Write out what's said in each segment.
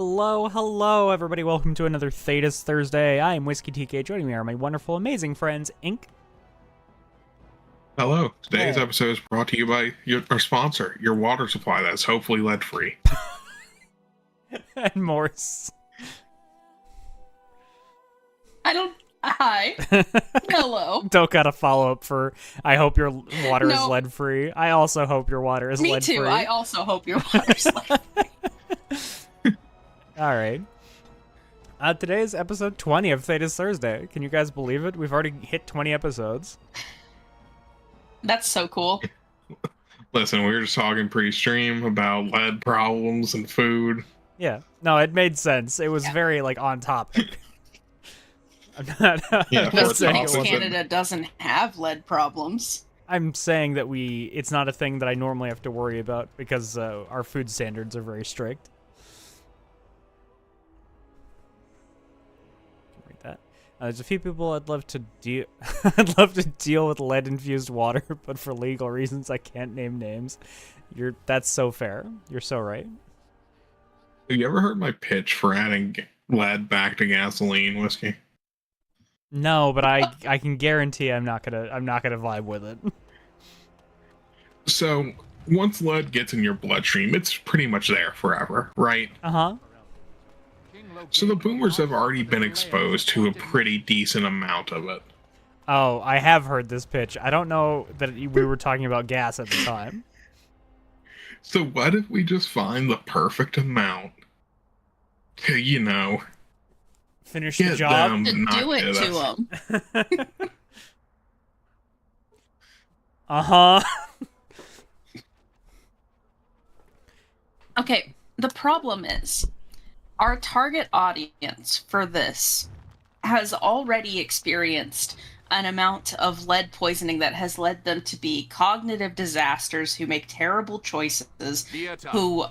Hello, everybody. Welcome to another Thedas Thursday. I am Whisky TK. Joining me are my wonderful, amazing friends, Ink. Hello. Today's Hey. episode is brought to you by our sponsor, your water supply that's hopefully lead-free. And Morse. Hi. Hello. Don't got a follow-up for, I hope your water is No. lead-free. I also hope your water is Me lead-free. too. I also hope your water's lead-free. Alright. Today is episode 20 of Thedas Thursday. Can you guys believe it? We've already hit 20 episodes. That's so cool. Listen, we were just talking pre-stream about lead problems and food. Yeah. No, it made sense. It was very, on topic. I'm not, Yeah, I'm for not it's saying it opposite. wasn't. Canada doesn't have lead problems. I'm saying that it's not a thing that I normally have to worry about because our food standards are very strict. Read that. There's a few people I'd love to deal. I'd love to deal with lead-infused water, but for legal reasons, I can't name names. That's so fair. You're so right. Have you ever heard my pitch for adding lead back to gasoline, Whiskey? No, but I can guarantee I'm not gonna vibe with it. So, once lead gets in your bloodstream, it's pretty much there forever, right? Uh-huh. So the boomers have already been exposed to a pretty decent amount of it. Oh, I have heard this pitch. I don't know that we were talking about gas at the time. So what if we just find the perfect amount to, Finish the get job. them To not do it hit to us? them. Uh-huh. Okay, the problem is our target audience for this has already experienced an amount of lead poisoning that has led them to be cognitive disasters who make terrible choices, who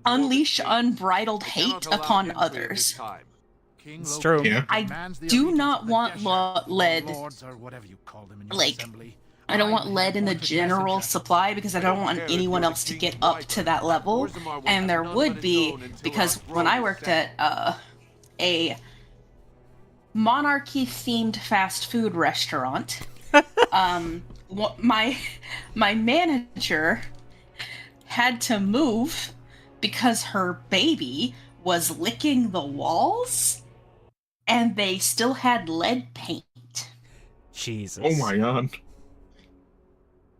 unleash unbridled hate upon others. It's true. Yeah. I do not want lead, I don't want lead in the general supply because I don't want anyone else to get up to that level. And there would be, because when I worked at a monarchy-themed fast food restaurant, my manager had to move because her baby was licking the walls and they still had lead paint. Jesus. Oh my god.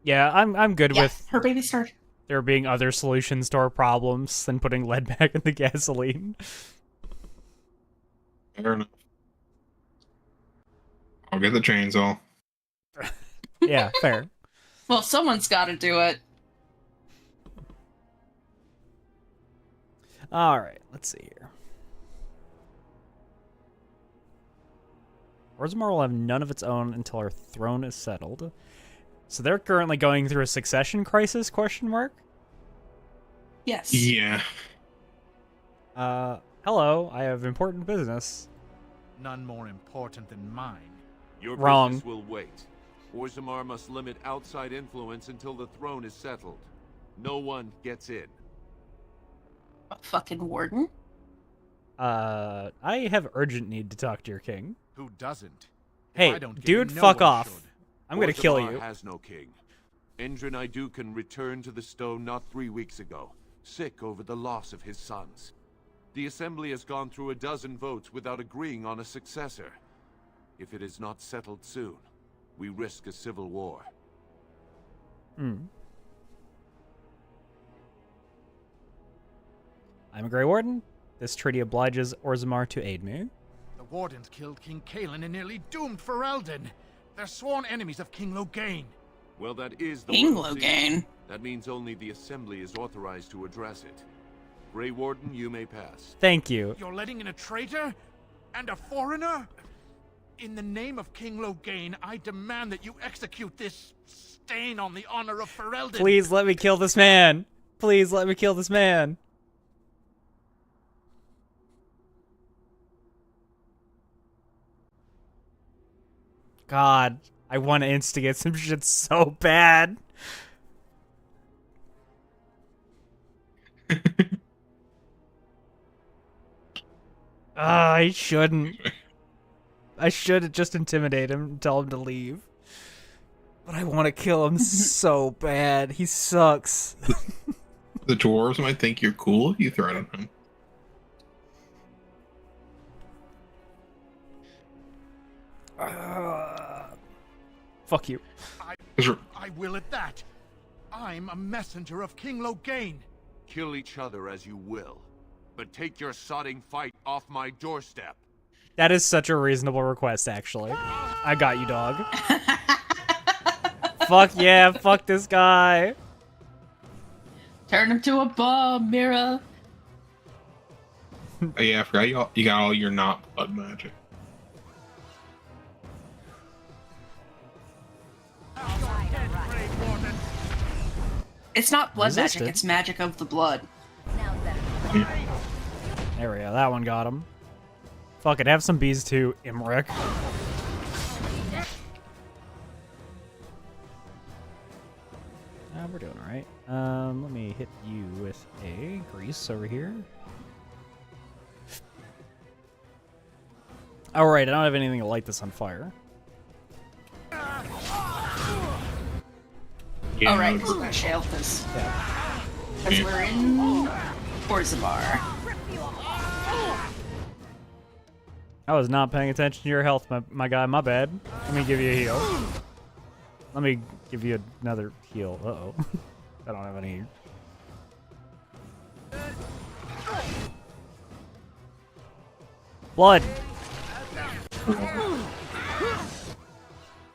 Yeah, I'm good with her baby started. there being other solutions to our problems than putting lead back in the gasoline. Fair enough. I'll get the chainsaw. Yeah, fair. Well, someone's got to do it. Alright, let's see here. Orzammar will have none of its own until our throne is settled. So they're currently going through a succession crisis, question mark? Yes. Yeah. Hello, I have important business. None more important than mine. Your Wrong. business will wait. Orzammar must limit outside influence until the throne is settled. No one gets in. A fucking warden. I have urgent need to talk to your king. Who doesn't? If Hey, I don't get dude, in, no fuck one off. should. I'm gonna kill Orzammar you. has no king. Endrinidu returned to the stone not 3 weeks ago, sick over the loss of his sons. The assembly has gone through a dozen votes without agreeing on a successor. If it is not settled soon, we risk a civil war. I'm a Grey Warden. This treaty obliges Orzammar to aid me. The Wardens killed King Kaelin and nearly doomed Ferelden. They're sworn enemies of King Loghain. Well, that is the King world secret. Loghain. That means only the assembly is authorized to address it. Grey Warden, you may pass. Thank you. You're letting in a traitor? And a foreigner? In the name of King Loghain, I demand that you execute this stain on the honor of Ferelden. Please let me kill this man. Please let me kill this man. God, I want to instigate some shit so bad. I shouldn't. I should just intimidate him and tell him to leave. But I want to kill him so bad. He sucks. The dwarves might think you're cool if you threaten him. Fuck you. I will at that. I'm a messenger of King Logain. Kill each other as you will, but take your sodding fight off my doorstep. That is such a reasonable request, actually. I got you, dog. Fuck yeah, fuck this guy. Turn him to a bomb, Mira. Oh, yeah, I forgot you got all your not blood magic. It's not blood Resisted. magic, it's magic of the blood. There we go, that one got him. Fuck it, have some bees too, Imrek. We're doing alright. Let me hit you with a grease over here. Alright, I don't have anything to light this on fire. Yeah, Oh, right, because we're shale this. Yeah. Because we're in Orzabar. I was not paying attention to your health, my guy. My bad. Let me give you a heal. Let me give you another heal. Uh-oh. I don't have any. Blood! I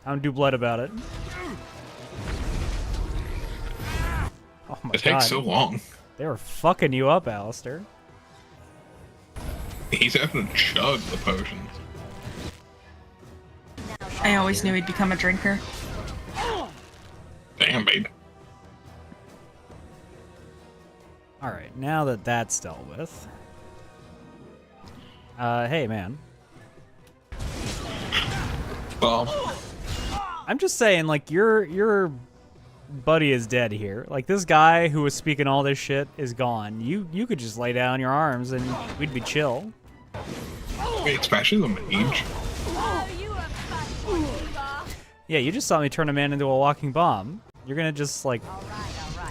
don't do blood about it. Oh my it god. takes so long. They were fucking you up, Alistair. He's having to chug the potions. I always knew he'd become a drinker. Damn, babe. Alright, now that that's dealt with. Hey, man. Well, I'm just saying, like, your buddy is dead here. Like, this guy who was speaking all this shit is gone. You could just lay down your arms and we'd be chill. especially the mage. Yeah, you just saw me turn a man into a walking bomb. You're gonna just, like,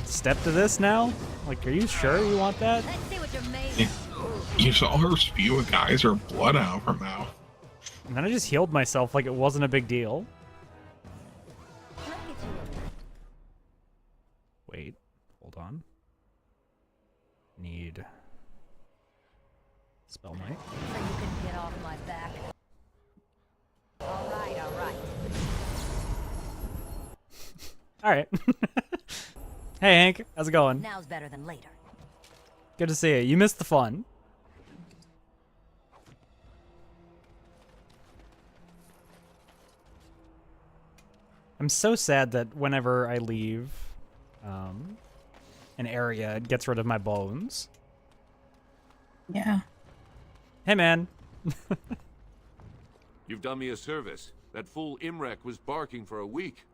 step to this now? Like, are you sure you want that? You saw her spew a geyser of blood out of her mouth. And then I just healed myself like it wasn't a big deal. Wait, hold on. Need spell mic. So you can get off my back. All right, all right. All right. Hey, Hank, how's it going? Now's better than later. Good to see you. You missed the fun. I'm so sad that whenever I leave an area, it gets rid of my bones. Yeah. Hey, man. You've done me a service. That fool Imrek was barking for a week.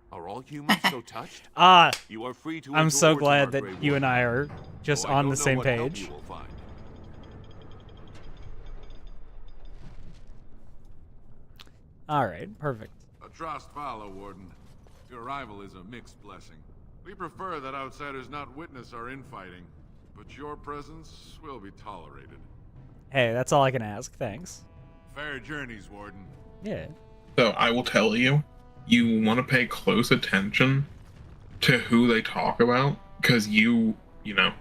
Are all humans so touched? You are free to I'm so endure glad tomorrow, that Grey you and Warden. I are just Though I on don't the know same what help page. you will find. All right, perfect. Atrost follow, Warden. Your arrival is a mixed blessing. We prefer that outsiders not witness our infighting, but your presence will be tolerated. Hey, that's all I can ask. Thanks. Fair journeys, Warden. Yeah. So I will tell you, you want to pay close attention to who they talk about, because you know,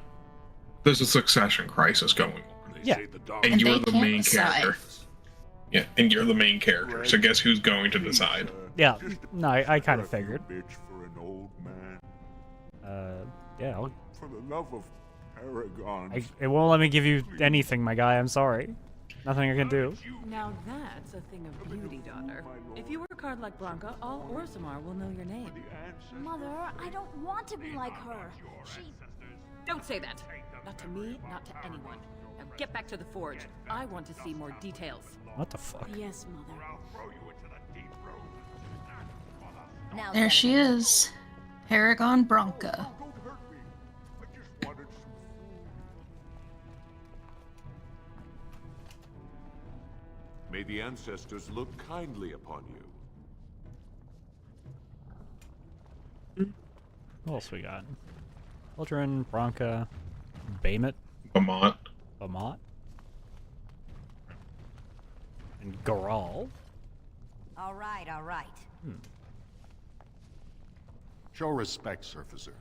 there's a succession crisis going on. They Yeah. say the dog And they you're the can't main decide. character. Yeah, and you're the main character. So guess who's going to decide? Yeah. No, I kind of figured. Bitch for an old man. Yeah. For the love of Paragon. It won't let me give you anything, my guy. I'm sorry. Nothing I can do. Now that's a thing of beauty, daughter. If you work hard like Blanca, all Orzammar will know your name. Mother, I don't want to be like her. Don't say that. Not to me, not to anyone. Now get back to the forge. I want to see more details. What the fuck? Yes, Mother. Now's There better she than later. is. Paragon Bronca. May the ancestors look kindly upon you. What else we got? Aldrin, Bronca, Baymut, Vermont. Bamat, and Garal. All right, all right. Show respect, Surfacer.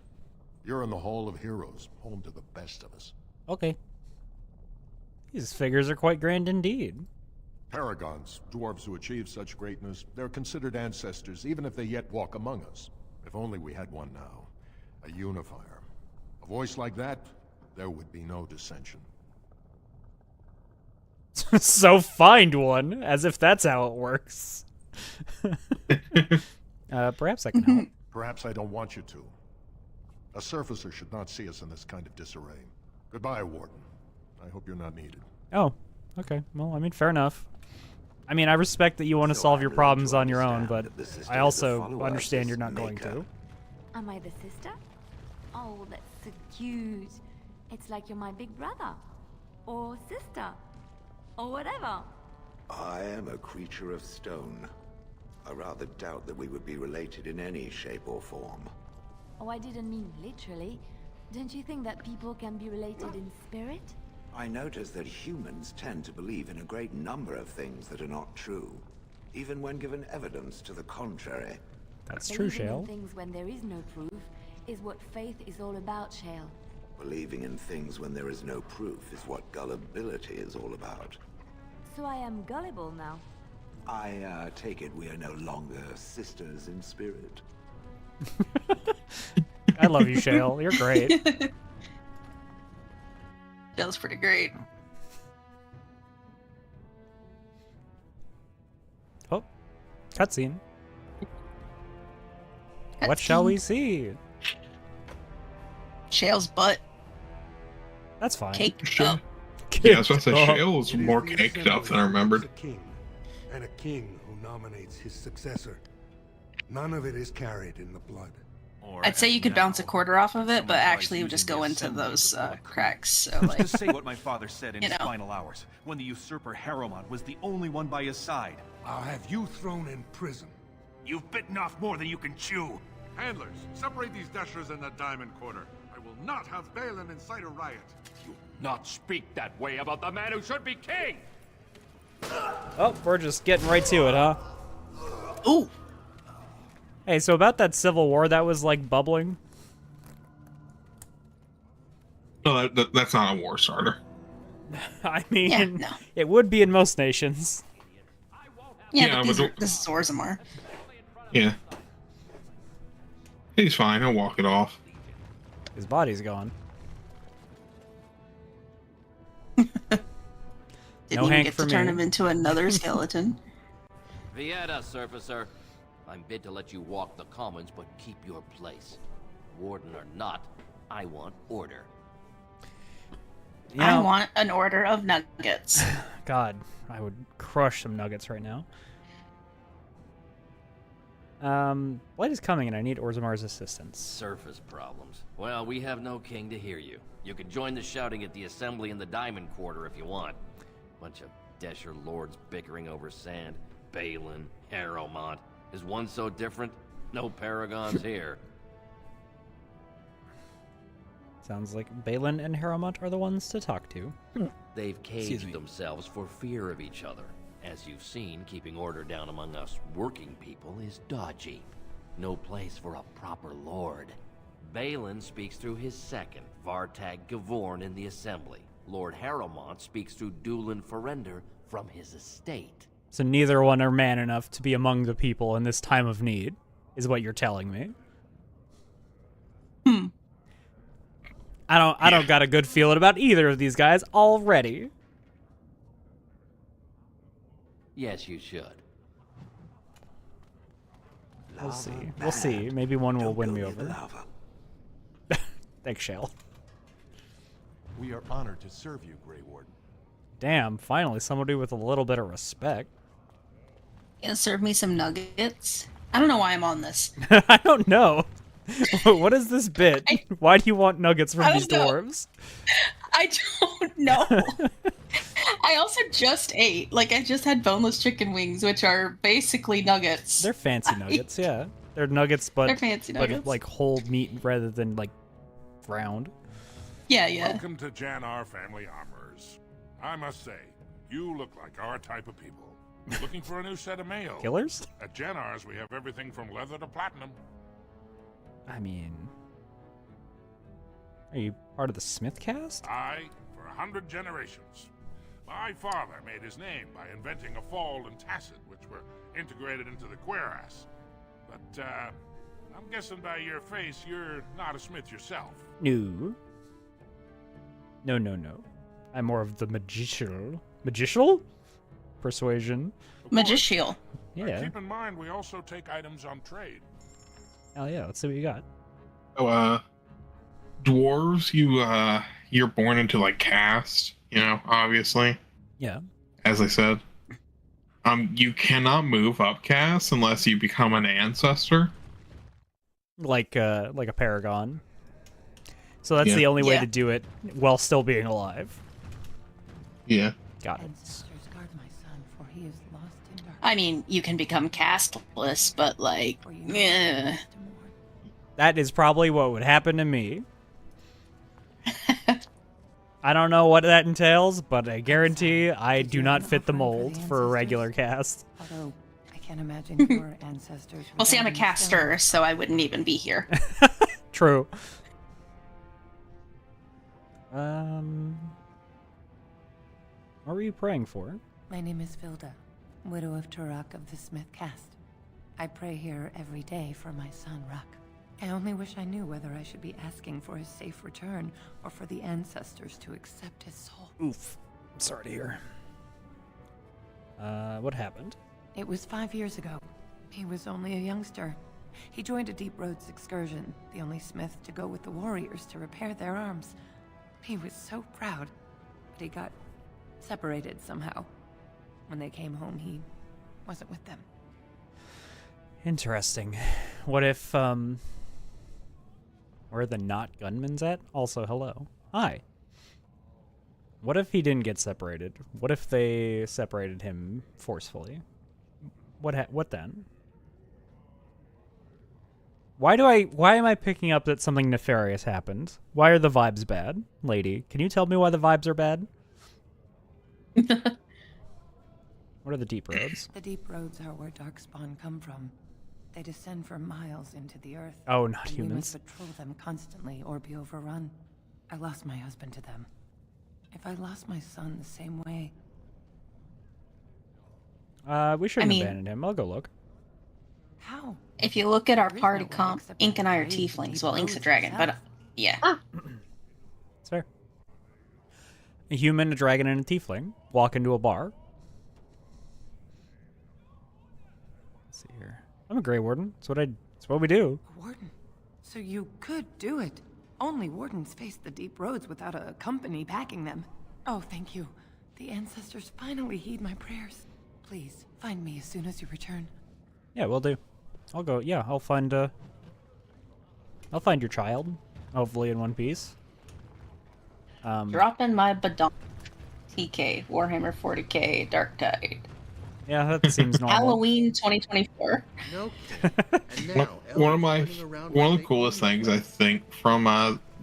You're in the Hall of Heroes, home to the best of us. Okay. These figures are quite grand indeed. Paragons, dwarves who achieve such greatness, they're considered ancestors even if they yet walk among us. If only we had one now. A unifier. A voice like that, there would be no dissension. So find one, as if that's how it works. Perhaps I can help. Perhaps I don't want you to. A surfacer should not see us in this kind of disarray. Goodbye, Warden. I hope you're not needed. Oh, okay. Well, I mean, fair enough. I mean, I respect that you want to solve your problems on your own, but I also understand you're not going to. Am I the sister? Oh, that's so cute. It's like you're my big brother. Or sister. Or whatever. I am a creature of stone. I rather doubt that we would be related in any shape or form. Oh, I didn't mean literally. Don't you think that people can be related in spirit? I notice that humans tend to believe in a great number of things that are not true, even when given evidence to the contrary. That's true, Believing Shale. in things when there is no proof is what faith is all about, Shale. Believing in things when there is no proof is what gullibility is all about. So I am gullible now. I take it we are no longer sisters in spirit. I love you, Shale. You're great. That was pretty great. Oh, cutscene. What shall we see? Shale's butt. That's fine. Caked up. Yeah, I was about to say, Oh. Shale was more caked up than I remembered. A king, and a king who nominates his successor. None of it is carried in the blood. I'd say you could bounce a quarter off of it, but actually it would just go into those cracks. So like, To say what my father said in you his know. final hours, when the usurper Harrowmont was the only one by his side. I'll have you thrown in prison. You've bitten off more than you can chew. Handlers, separate these dashers in the diamond quarter. I will not have Balin incite a riot. You not speak that way about the man who should be king! Oh, we're just getting right to it, huh? Ooh. Hey, so about that civil war that was like bubbling. No, that's not a war starter. I mean, Yeah, no. it would be in most nations. Yeah, Yeah, but these but are, this is Orzammar. Yeah. He's fine, he'll walk it off. His body's gone. Didn't No even Hank get for to turn me. him into another skeleton. Thedas, surfacer. I'm bid to let you walk the commons, but keep your place. Warden or not, I want order. You I know, want an order of nuggets. God, I would crush some nuggets right now. Light is coming and I need Orzammar's assistance. Surface problems. Well, we have no king to hear you. You can join the shouting at the assembly in the Diamond Quarter if you want. Bunch of Desher lords bickering over sand. Balin, Harrowmont. Is one so different? No paragons here. Sounds like Balin and Harrowmont are the ones to talk to. They've Excuse caged me. themselves for fear of each other. As you've seen, keeping order down among us working people is dodgy. No place for a proper lord. Balin speaks through his second, Vartag Gavorn, in the assembly. Lord Harrowmont speaks through Dulin Ferender from his estate. So neither one are man enough to be among the people in this time of need, is what you're telling me. I don't got a good feeling about either of these guys already. Yes, you should. We'll see. We'll see. Maybe one will win me over. Thanks, Shale. We are honored to serve you, Grey Warden. Damn, finally somebody with a little bit of respect. Gonna serve me some nuggets. I don't know why I'm on this. I don't know. What is this bit? Why do you want nuggets from I these don't know. dwarves? I don't know. I also just ate. Like, I just had boneless chicken wings, which are basically nuggets. They're fancy nuggets, yeah. They're nuggets, but They're fancy nuggets. but like whole meat rather than like round. Yeah, yeah. Welcome to Janar Family Armorers. I must say, you look like our type of people. Looking for a new set of mail. Killers? At Janar's, we have everything from leather to platinum. I mean, are you part of the Smith cast? I, for 100 generations. My father made his name by inventing a fold and tacit, which were integrated into the cuirass. But, I'm guessing by your face, you're not a smith yourself. No. No. I'm more of the magical persuasion. Magicial. Yeah. Keep in mind, we also take items on trade. Hell yeah, let's see what you got. So, dwarves, you're born into like caste, obviously. Yeah. As I said. You cannot move up caste unless you become an ancestor. Like a paragon. So that's Yeah. the only way Yeah. to do it while still being alive. Yeah. Got it. Ancestors guard my son, for he is lost in darkness. I mean, you can become casteless, but like, yeah. That is probably what would happen to me. I don't know what that entails, but I guarantee I do not fit the mold for a regular cast. Although I can't imagine your ancestors. Well, see, I'm a without any stone. caster, so I wouldn't even be here. True. What were you praying for? My name is Vilda, widow of Turak of the Smith caste. I pray here every day for my son, Ruck. I only wish I knew whether I should be asking for his safe return or for the ancestors to accept his soul. Oof. I'm sorry to hear. What happened? It was 5 years ago. He was only a youngster. He joined a Deep Roads excursion, the only smith to go with the warriors to repair their arms. He was so proud, but he got separated somehow. When they came home, he wasn't with them. Interesting. What if, where are the not gunmen's at? Also, hello. Hi. What if he didn't get separated? What if they separated him forcefully? What then? Why am I picking up that something nefarious happened? Why are the vibes bad? Lady, can you tell me why the vibes are bad? What are the deep roads? The Deep Roads are where Darkspawn come from. They descend for miles into the earth. Oh, not and humans. We must patrol them constantly or be overrun. I lost my husband to them. If I lost my son the same way... We shouldn't I mean- abandon him. I'll go look. How? If you look at our There is party no one comp, except Ink and I are the brave tieflings. Deep Well, Ink's a Roads dragon, but himself. yeah. It's fair. A human, a dragon, and a tiefling walk into a bar. Let's see here. I'm a Grey Warden. That's what we do. A warden. So you could do it. Only wardens face the Deep Roads without a company backing them. Oh, thank you. The ancestors finally heed my prayers. Please, find me as soon as you return. Yeah, we'll do. I'll go. Yeah, I'll find your child. Hopefully in one piece. Dropping my badon. TK, Warhammer 40k, Dark Tide. Yeah, that seems normal. Halloween 2024. Nope. One of the coolest things I think from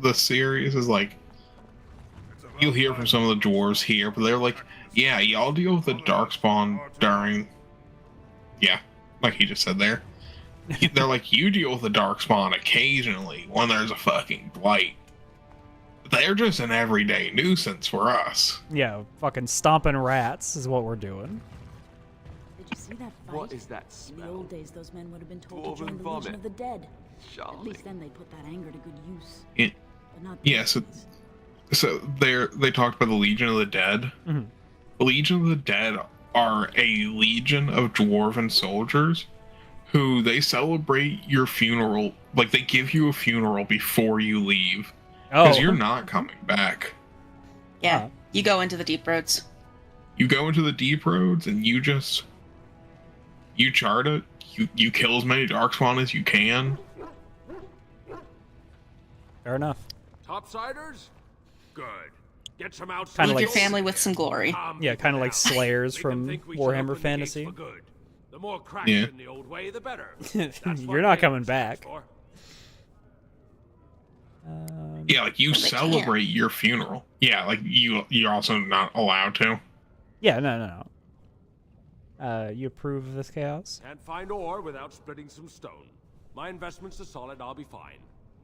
the series is like you'll hear from some of the dwarves here, but they're like, yeah, y'all deal with the darkspawn during, yeah, like he just said there. They're like, you deal with the darkspawn occasionally when there's a fucking blight. They're just an everyday nuisance for us. Yeah, fucking stomping rats is what we're doing. Did you see that fight? What is that In the smell? old days, those men would have been told Dwarven to join the vomit. Legion of the Dead. At Charming. least then they put that anger to good use. It, But not yeah, these days. so they talked about the Legion of the Dead. Mhm. The Legion of the Dead are a legion of dwarven soldiers who they celebrate your funeral, like they give you a funeral before you leave. Because you're not coming back. Yeah, you go into the Deep Roads. You go into the deep roads and you chart it. You kill as many darkspawn as you can. Fair enough. Topsiders? Good. Get some outside. Kinda Leave like your family with some glory. Yeah, kind of like Slayers from Warhammer Fantasy. The more cracks Yeah. in the old way, the better. You're not coming back. Yeah, like you celebrate your funeral. Yeah, like you're also not allowed to. Yeah, no. You approve of this chaos? Can't find ore without splitting some stone. My investments are solid, I'll be fine.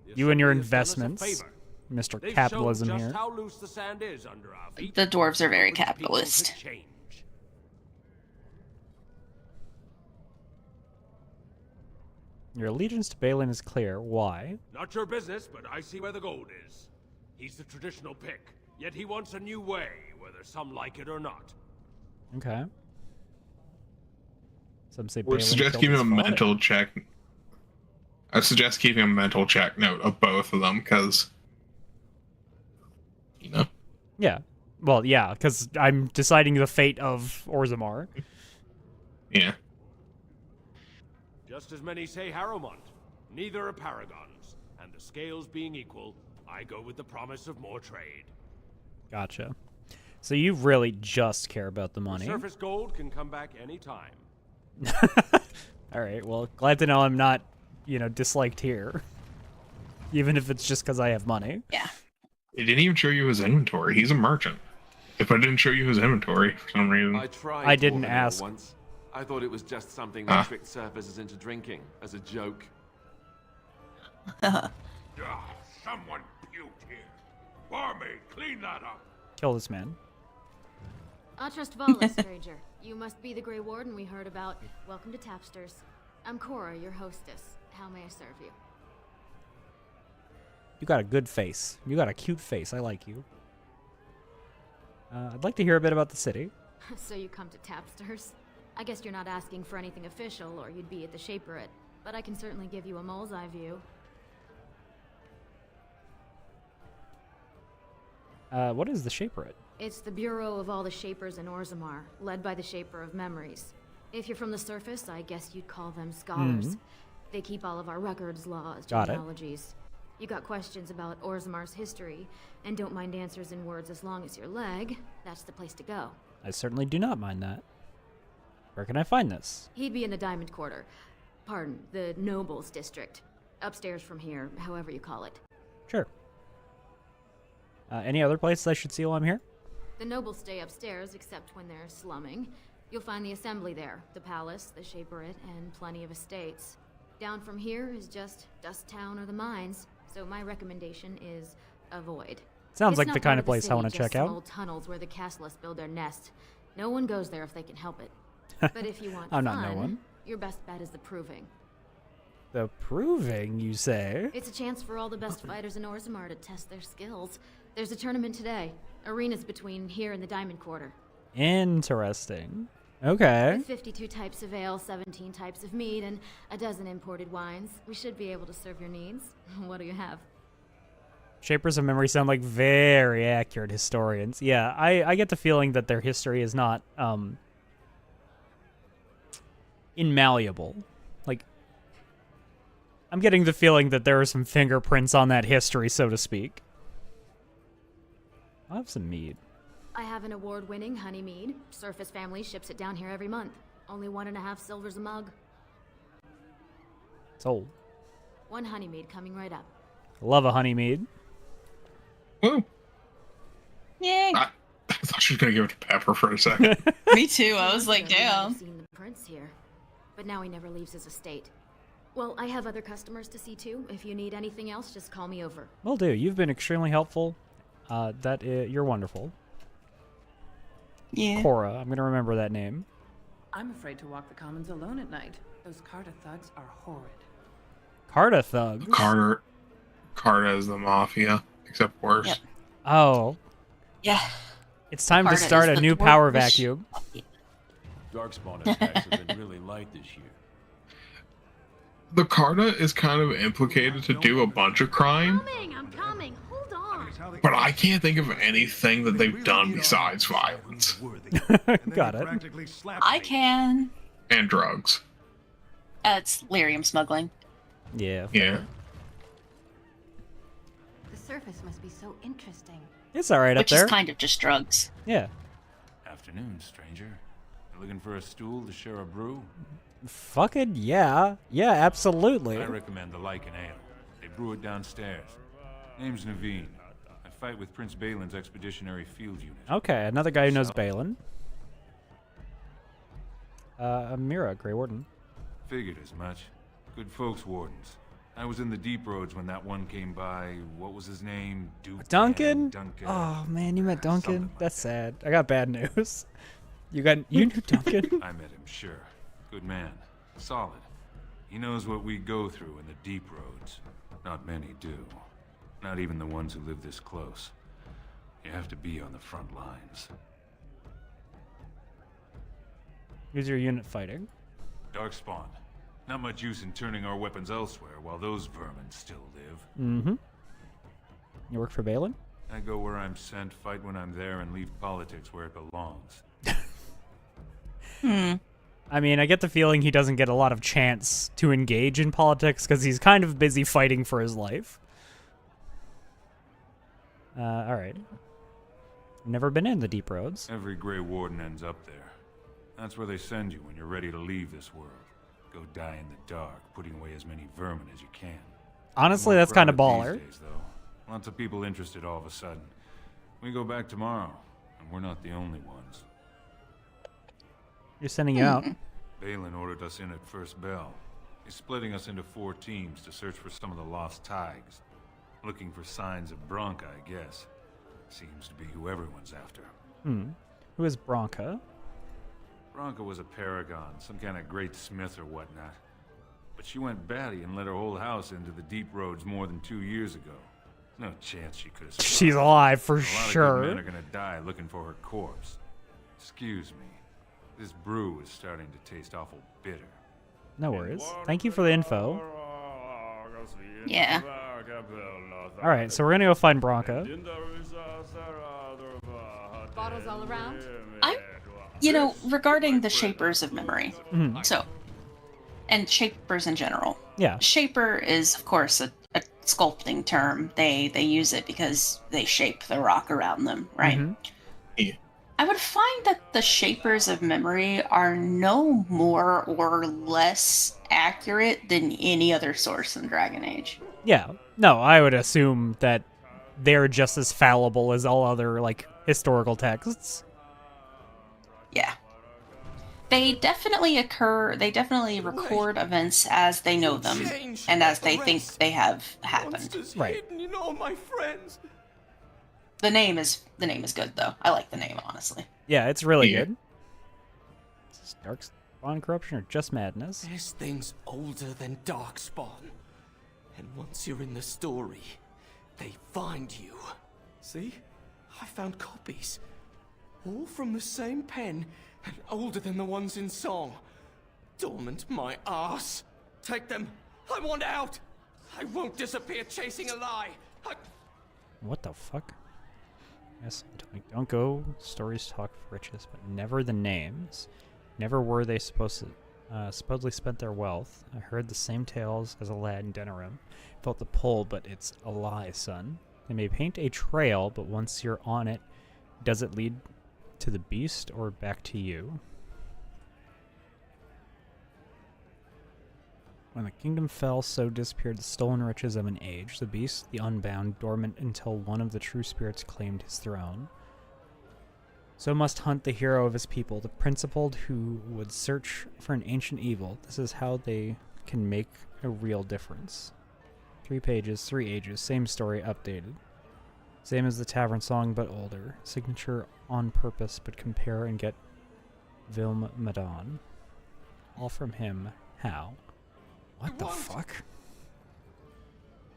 The You and your Assembly has done us a investments, favor. Mr. They've Capitalism shown just here. how loose the sand is under our feet. The dwarves are very Which people capitalist. to change. Your allegiance to Balin is clear. Why? Not your business, but I see where the gold is. He's the traditional pick, yet he wants a new way, whether some like it or not. Okay. Some say Would Balin suggest killed keeping his a father. mental check. I suggest keeping a mental check note of both of them, because you know. Yeah. Well, yeah, because I'm deciding the fate of Orzammar. Yeah. Just as many say Harrowmont. Neither are paragons, and the scales being equal, I go with the promise of more trade. Gotcha. So you really just care about the The money. surface gold can come back anytime. All right. Well, glad to know I'm not, disliked here. Even if it's just because I have money. Yeah. It didn't even show you his inventory. He's a merchant. If I didn't show you his inventory for some reason. I didn't more vanilla ask. Once. I thought it was just something that tricked surfacers into drinking, as a joke. Someone puked here. Barmaid, clean that up. Kill this man. Vala, stranger. You must be the Grey Warden we heard about. Welcome to Tapsters. I'm Cora, your hostess. How may I serve you? You got a good face. You got a cute face. I like you. I'd like to hear a bit about the city. So you come to Tapsters? I guess you're not asking for anything official, or you'd be at the Shaperate. But I can certainly give you a mole's eye view. What is the Shaperate? It's the bureau of all the Shapers in Orzammar, led by the Shaper of Memories. If you're from the surface, I guess you'd call them scholars. They keep all of our records, laws, Got it. genealogies. You got questions about Orzammar's history, and don't mind answers in words as long as your leg, that's the place to go. I certainly do not mind that. Where can I find this? He'd be in the Diamond Quarter. Pardon, the Nobles District. Upstairs from here, however you call it. Sure. Any other places I should see while I'm here? The nobles stay upstairs, except when they're slumming. You'll find the assembly there, the palace, the Shaperate, and plenty of estates. Down from here is just Dust Town or the mines, so my recommendation is avoid. Sounds It's like not the part kind of of place I city, want to check just out. Small tunnels where the castlists build their nests. No one goes there if they can help it. But if you want I'm fun, not no one. your best bet is the Proving. The Proving, you say? It's a chance for all the best fighters in Orzammar to test their skills. There's a tournament today. Arenas between here and the Diamond Quarter. Interesting. Okay. With 52 types of ale, 17 types of mead, and a dozen imported wines, we should be able to serve your needs. What do you have? Shapers of Memory sound like very accurate historians. Yeah, I get the feeling that their history is not inmalleable. Like, I'm getting the feeling that there are some fingerprints on that history, so to speak. I'll have some mead. I have an award-winning honey mead. Surface Family ships it down here every month. Only 1.5 silvers a mug. Sold. 1 honey mead coming right up. Love a honey mead. Woo. Yay. I thought she was going to give it to Pepper for a second. Me too. I was like, damn. I've seen the prince here, but now he never leaves his estate. Well, I have other customers to see too. If you need anything else, just call me over. Will do. You've been extremely helpful. You're wonderful. Yeah. Cora, I'm gonna remember that name. I'm afraid to walk the commons alone at night. Those Carta thugs are horrid. Carta thugs. Carta is the mafia, except worse. Yep. Oh. Yeah. It's time Carta to start is a the new dwarvish- power vacuum. Darkspawn attacks have been really light this year. The Carta is kind of implicated to do a bunch of crime, I'm coming. Hold on. but I can't think of anything that they've done besides violence Got it. I can. and drugs. It's lyrium smuggling. Yeah. Yeah. surface must be so interesting. It's all right up Which there. is kind of just drugs. Yeah. Afternoon, stranger. You looking for a stool to share a brew? Fucking yeah. Yeah, absolutely. I recommend the Lycan Ale. They brew it downstairs. Name's Naveen. I fight with Prince Balin's expeditionary field unit. Okay, another guy who knows Balin. Amira, Grey Warden. Figured as much. Good folks, wardens. I was in the deep roads when that one came by. What was his name? Duncan? Duncan. Oh man, you met Duncan? That's sad. I got bad news. You knew Duncan? I met him, sure. Good man. Solid. He knows what we go through in the deep roads. Not many do. Not even the ones who live this close. You have to be on the front lines. Who's your unit fighting? Darkspawn. Not much use in turning our weapons elsewhere while those vermin still live. Mm-hmm. You work for Balin? I go where I'm sent, fight when I'm there, and leave politics where it belongs. I mean, I get the feeling he doesn't get a lot of chance to engage in politics because he's kind of busy fighting for his life. Alright. Never been in the deep roads. Every Grey Warden ends up there. That's where they send you when you're ready to leave this world. Go die in the dark, putting away as many vermin as you can. Honestly, that's kind of baller. These days, though. Lots of people interested all of a sudden. We go back tomorrow, and we're not the only ones. You're sending you out. Balin ordered us in at first bell. He's splitting us into 4 teams to search for some of the lost Tigers. Looking for signs of Bronca, I guess. Seems to be who everyone's after. Who is Bronca? Bronca was a paragon, some kind of great smith or whatnot. But she went batty and let her whole house into the deep roads more than 2 years ago. No chance she could have survived. She's alive for A lot sure. of good men are gonna die looking for her corpse. Excuse me. This brew is starting to taste awful bitter. No worries. Thank you for the info. Yeah. Alright, so we're gonna go find Bronca. Bottles all around? Regarding the Shapers of Memory, and Shapers in general. Yeah. Shaper is, of course, a sculpting term. They use it because they shape the rock around them, right? Yeah. I would find that the Shapers of Memory are no more or less accurate than any other source in Dragon Age. Yeah. No, I would assume that they're just as fallible as all other, historical texts. Yeah. They definitely record events as they know them and as they think they have happened. Right. In all my friends. The name is good though. I like the name, honestly. Yeah, it's really good. Is this Darkspawn corruption or just madness? There's things older than Darkspawn. And once you're in the story, they find you. See? I found copies. All from the same pen and older than the ones in song. Dormant my ass. Take them. I want out. I won't disappear chasing a lie. What the fuck? Yes, don't go. Stories talk of riches, but never the names. Never were they supposedly spent their wealth. I heard the same tales as a lad in Denerim. Felt the pull, but it's a lie, son. They may paint a trail, but once you're on it, does it lead to the beast or back to you? When the kingdom fell, so disappeared the stolen riches of an age. The beast, the unbound, dormant until one of the true spirits claimed his throne. So must hunt the hero of his people, the principled who would search for an ancient evil. This is how they can make a real difference. 3 pages, 3 ages, same story, updated. Same as the tavern song, but older. Signature on purpose, but compare and get Vilm Madon. All from him. How? What the fuck?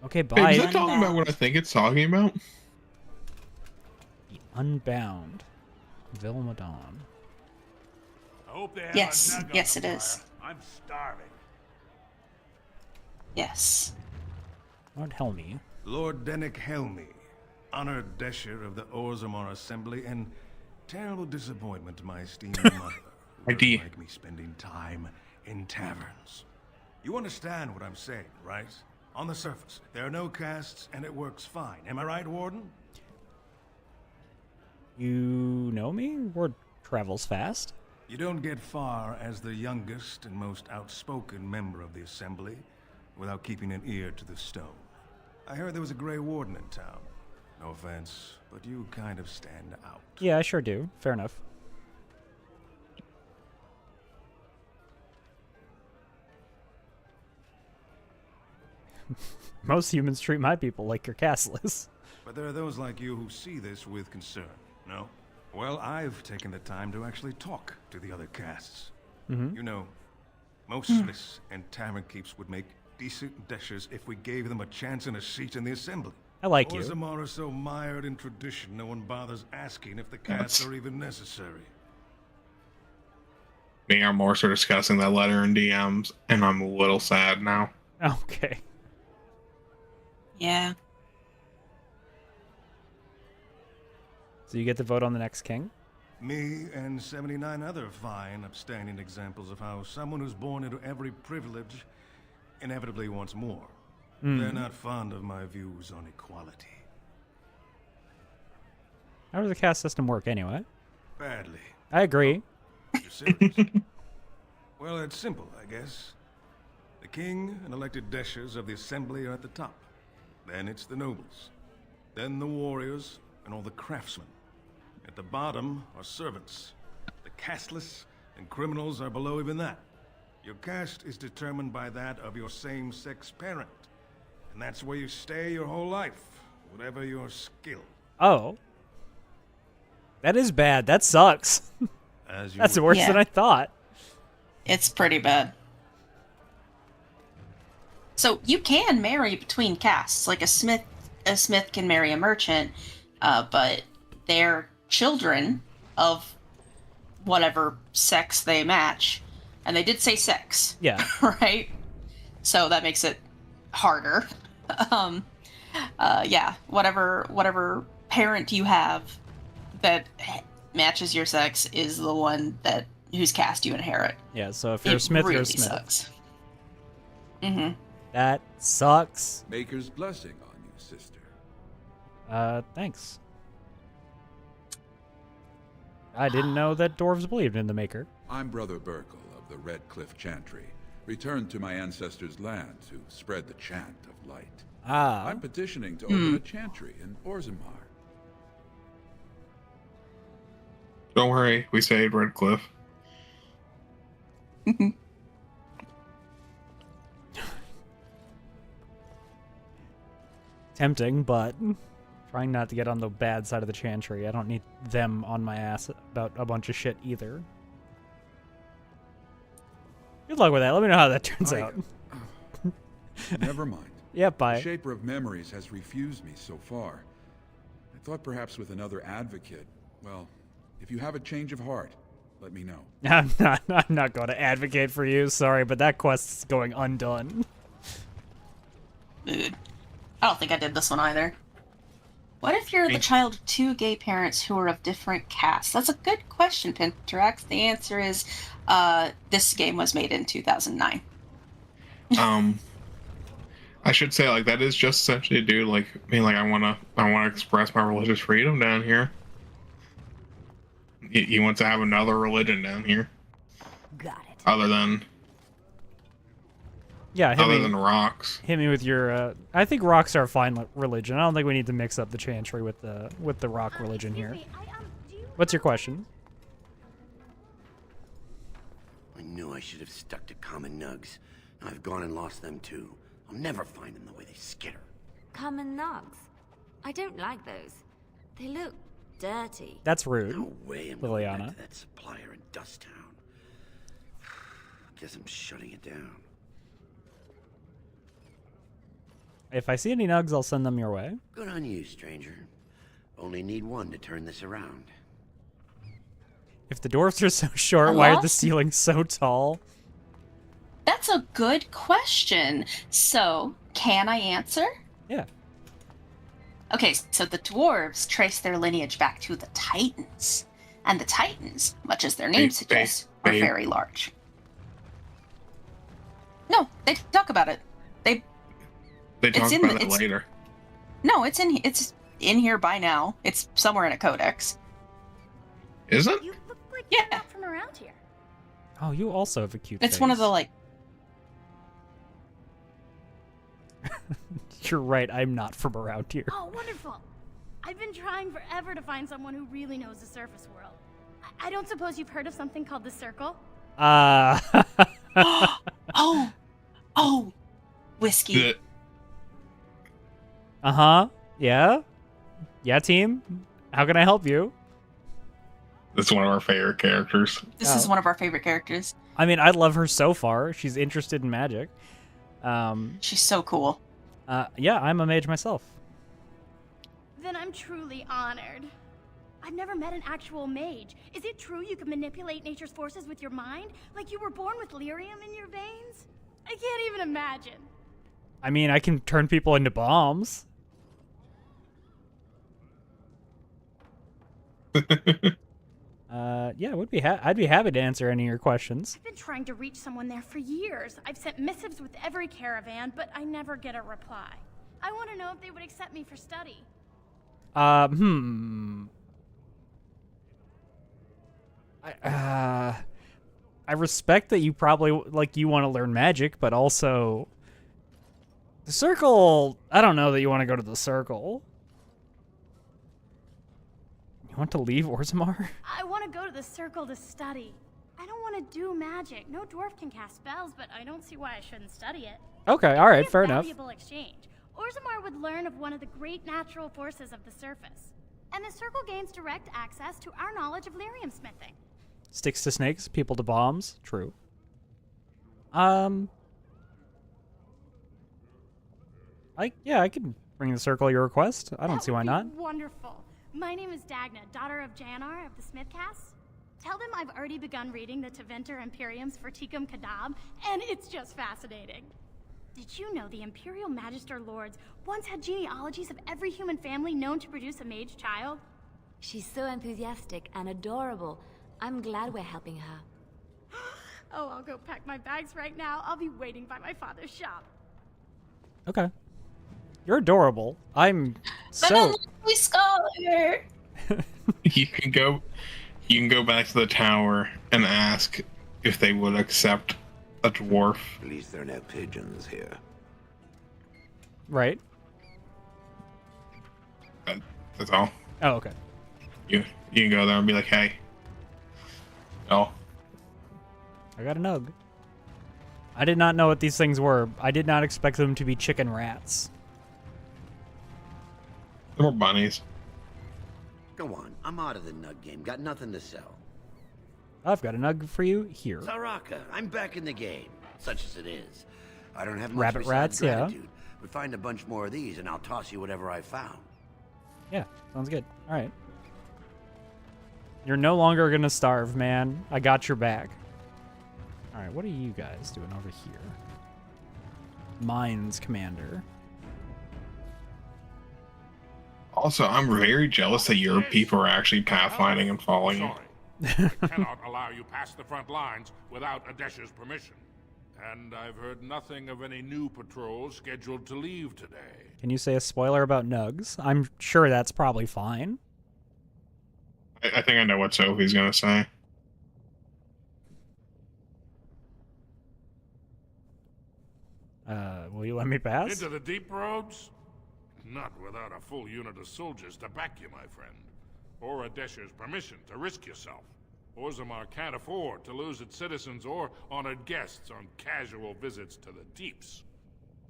Okay, bye. Hey, is that talking about what I think it's talking about? The Unbound. Vilmadon. I hope they have Yes, a nug on yes, the it is. fire. I'm starving. Yes. Lord Helmi. Lord Dennick Helmi, honored Desher of the Orzammar Assembly, and terrible disappointment to my esteemed mother. Who doesn't like me spending time in taverns. You understand what I'm saying, right? On the surface, there are no casts, and it works fine. Am I right, Warden? You know me? Word travels fast. You don't get far as the youngest and most outspoken member of the Assembly without keeping an ear to the stone. I heard there was a Grey Warden in town. No offense, but you kind of stand out. Yeah, I sure do. Fair enough. Most humans treat my people like your castless. But there are those like you who see this with concern, no? Well, I've taken the time to actually talk to the other casts. Mm-hmm. You know, most smiths and tavern keeps would make decent dashers if we gave them a chance and a seat in the Assembly. I like you. Orzammar are so mired in tradition, no one bothers asking if the casts are even necessary. Me and Morse are discussing that letter in DMs, and I'm a little sad now. Okay. Yeah. So you get to vote on the next king? Me and 79 other fine, upstanding examples of how someone who's born into every privilege inevitably wants more. They're not fond of my views on equality. How does the caste system work anyway? Badly. I agree. You're serious? Well, it's simple, I guess. The king and elected dashers of the Assembly are at the top. Then it's the nobles. Then the warriors and all the craftsmen. At the bottom are servants. The casteless and criminals are below even that. Your caste is determined by that of your same-sex parent. And that's where you stay your whole life, whatever your skill. Oh. That is bad. That sucks. That's worse than I thought. It's pretty bad. So you can marry between castes. Like a smith can marry a merchant, but they're children of whatever sex they match. And they did say sex. Yeah. Right? So that makes it harder. Yeah, whatever parent you have that matches your sex is the one whose caste you inherit. Yeah, so if you're a smith, really you're a smith. Sucks. Mm-hmm. That sucks. Maker's blessing on you, sister. Thanks. I didn't know that dwarves believed in the Maker. I'm Brother Burkle of the Red Cliff Chantry, returned to my ancestors' land to spread the chant of light. Ah. I'm petitioning to open a chantry in Orzammar. Don't worry, we saved Red Cliff. Tempting, but trying not to get on the bad side of the chantry. I don't need them on my ass about a bunch of shit either. Good luck with that. Let me know how that turns out. Never mind. Yeah, bye. The Shaper of Memories has refused me so far. I thought perhaps with another advocate. Well, if you have a change of heart, let me know. I'm not going to advocate for you. Sorry, but that quest's going undone. Dude. I don't think I did this one either. What if you're the child of two gay parents who are of different castes? That's a good question, Pinterax. The answer is, this game was made in 2009. I should say, like, that is just essentially a dude, like, being like, I wanna express my religious freedom down here. He wants to have another religion down here. Got it. Other than rocks. Hit me with your. I think rocks are a fine religion. I don't think we need to mix up the chantry with the rock religion here. What's your question? I knew I should have stuck to common nugs. I've gone and lost them too. I'll never find them the way they skitter. Common nugs. I don't like those. They look dirty. That's rude, No way I'm going back Liliana. to that supplier in Dust Town. Guess I'm shutting it down. If I see any nugs, I'll send them your way. Good on you, stranger. Only need one to turn this around. If the dwarves are so short, why are the ceilings so tall? That's a good question. So, can I answer? Yeah. Okay, so the dwarves trace their lineage back to the Titans. And the Titans, much as their name suggests, are very large. No, they talk about it. They talk about that later. No, it's in here by now. It's somewhere in a codex. Is it? You look like Yeah. you're not from around here. Oh, you also have a cute It's face. one of the like. You're right, I'm not from around here. Oh, wonderful. I've been trying forever to find someone who really knows the surface world. I don't suppose you've heard of something called the Circle? Oh, Whisky. Uh-huh. Yeah? Yeah, team? How can I help you? That's one of our favorite characters. This is one of our favorite characters. I mean, I love her so far. She's interested in magic. She's so cool. Yeah, I'm a mage myself. Then I'm truly honored. I've never met an actual mage. Is it true you can manipulate nature's forces with your mind? Like you were born with lyrium in your veins? I can't even imagine. I mean, I can turn people into bombs. Yeah, I'd be happy to answer any of your questions. I've been trying to reach someone there for years. I've sent missives with every caravan, but I never get a reply. I want to know if they would accept me for study. I respect that you probably, like, you want to learn magic, but also... The Circle... I don't know that you want to go to the Circle. You want to leave Orzammar? I want to go to the Circle to study. I don't want to do magic. No dwarf can cast spells, but I don't see why I shouldn't study it. Okay, alright, fair enough. Valuable exchange. Orzammar would learn of one of the great natural forces of the surface. And the Circle gains direct access to our knowledge of lyrium smithing. Sticks to snakes, people to bombs. True. Yeah, I can bring the Circle your request. I don't see why not. Wonderful. My name is Dagna, daughter of Janar of the Smithcast. Tell them I've already begun reading the Teventer Imperiums for Tikum Kadab, and it's just fascinating. Did you know the Imperial Magister Lords once had genealogies of every human family known to produce a mage child? She's so enthusiastic and adorable. I'm glad we're helping her. Oh, I'll go pack my bags right now. I'll be waiting by my father's shop. Okay. You're adorable. I'm so... But I'm a lovely scholar! You can go back to the tower and ask if they would accept a dwarf. At least there are no pigeons here. Right. That's all. Oh, okay. You can go there and be like, hey. Oh. I got a nug. I did not know what these things were. I did not expect them to be chicken rats. They're more bunnies. Go on, I'm out of the nug game. Got nothing to sell. I've got a nug for you here. Saraka, I'm back in the game, such as it is. I don't have much Rabbit besides rats, yeah. gratitude, but find a bunch more of these and I'll toss you whatever I found. Yeah, sounds good. All right. You're no longer gonna starve, man. I got your back. All right, what are you guys doing over here? Mines Commander. Also, I'm very jealous that your people are actually pathfinding and following you. I cannot allow you past the front lines without Adesh's permission. And I've heard nothing of any new patrols scheduled to leave today. Can you say a spoiler about nugs? I'm sure that's probably fine. I think I know what Sophie's gonna say. Will you let me pass? Into the deep roads? Not without a full unit of soldiers to back you, my friend. Or Adesh's permission to risk yourself. Orzammar can't afford to lose its citizens or honored guests on casual visits to the deeps.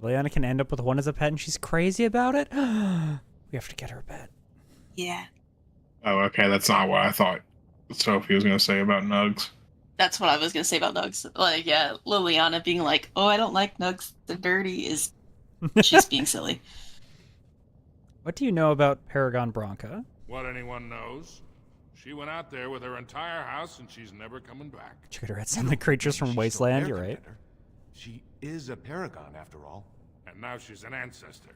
Liliana can end up with one as a pet and she's crazy about it? We have to get her a pet. Yeah. Oh, okay, that's not what I thought Sophie was gonna say about nugs. That's what I was gonna say about nugs. Like, yeah, Liliana being like, "Oh, I don't like nugs. They're dirty." Is she's being silly. What do you know about Paragon Bronca? What anyone knows. She went out there with her entire house and she's never coming back. Chicken rats sound like creatures from Wasteland, you're right. She is a paragon, after all. And now she's an ancestor.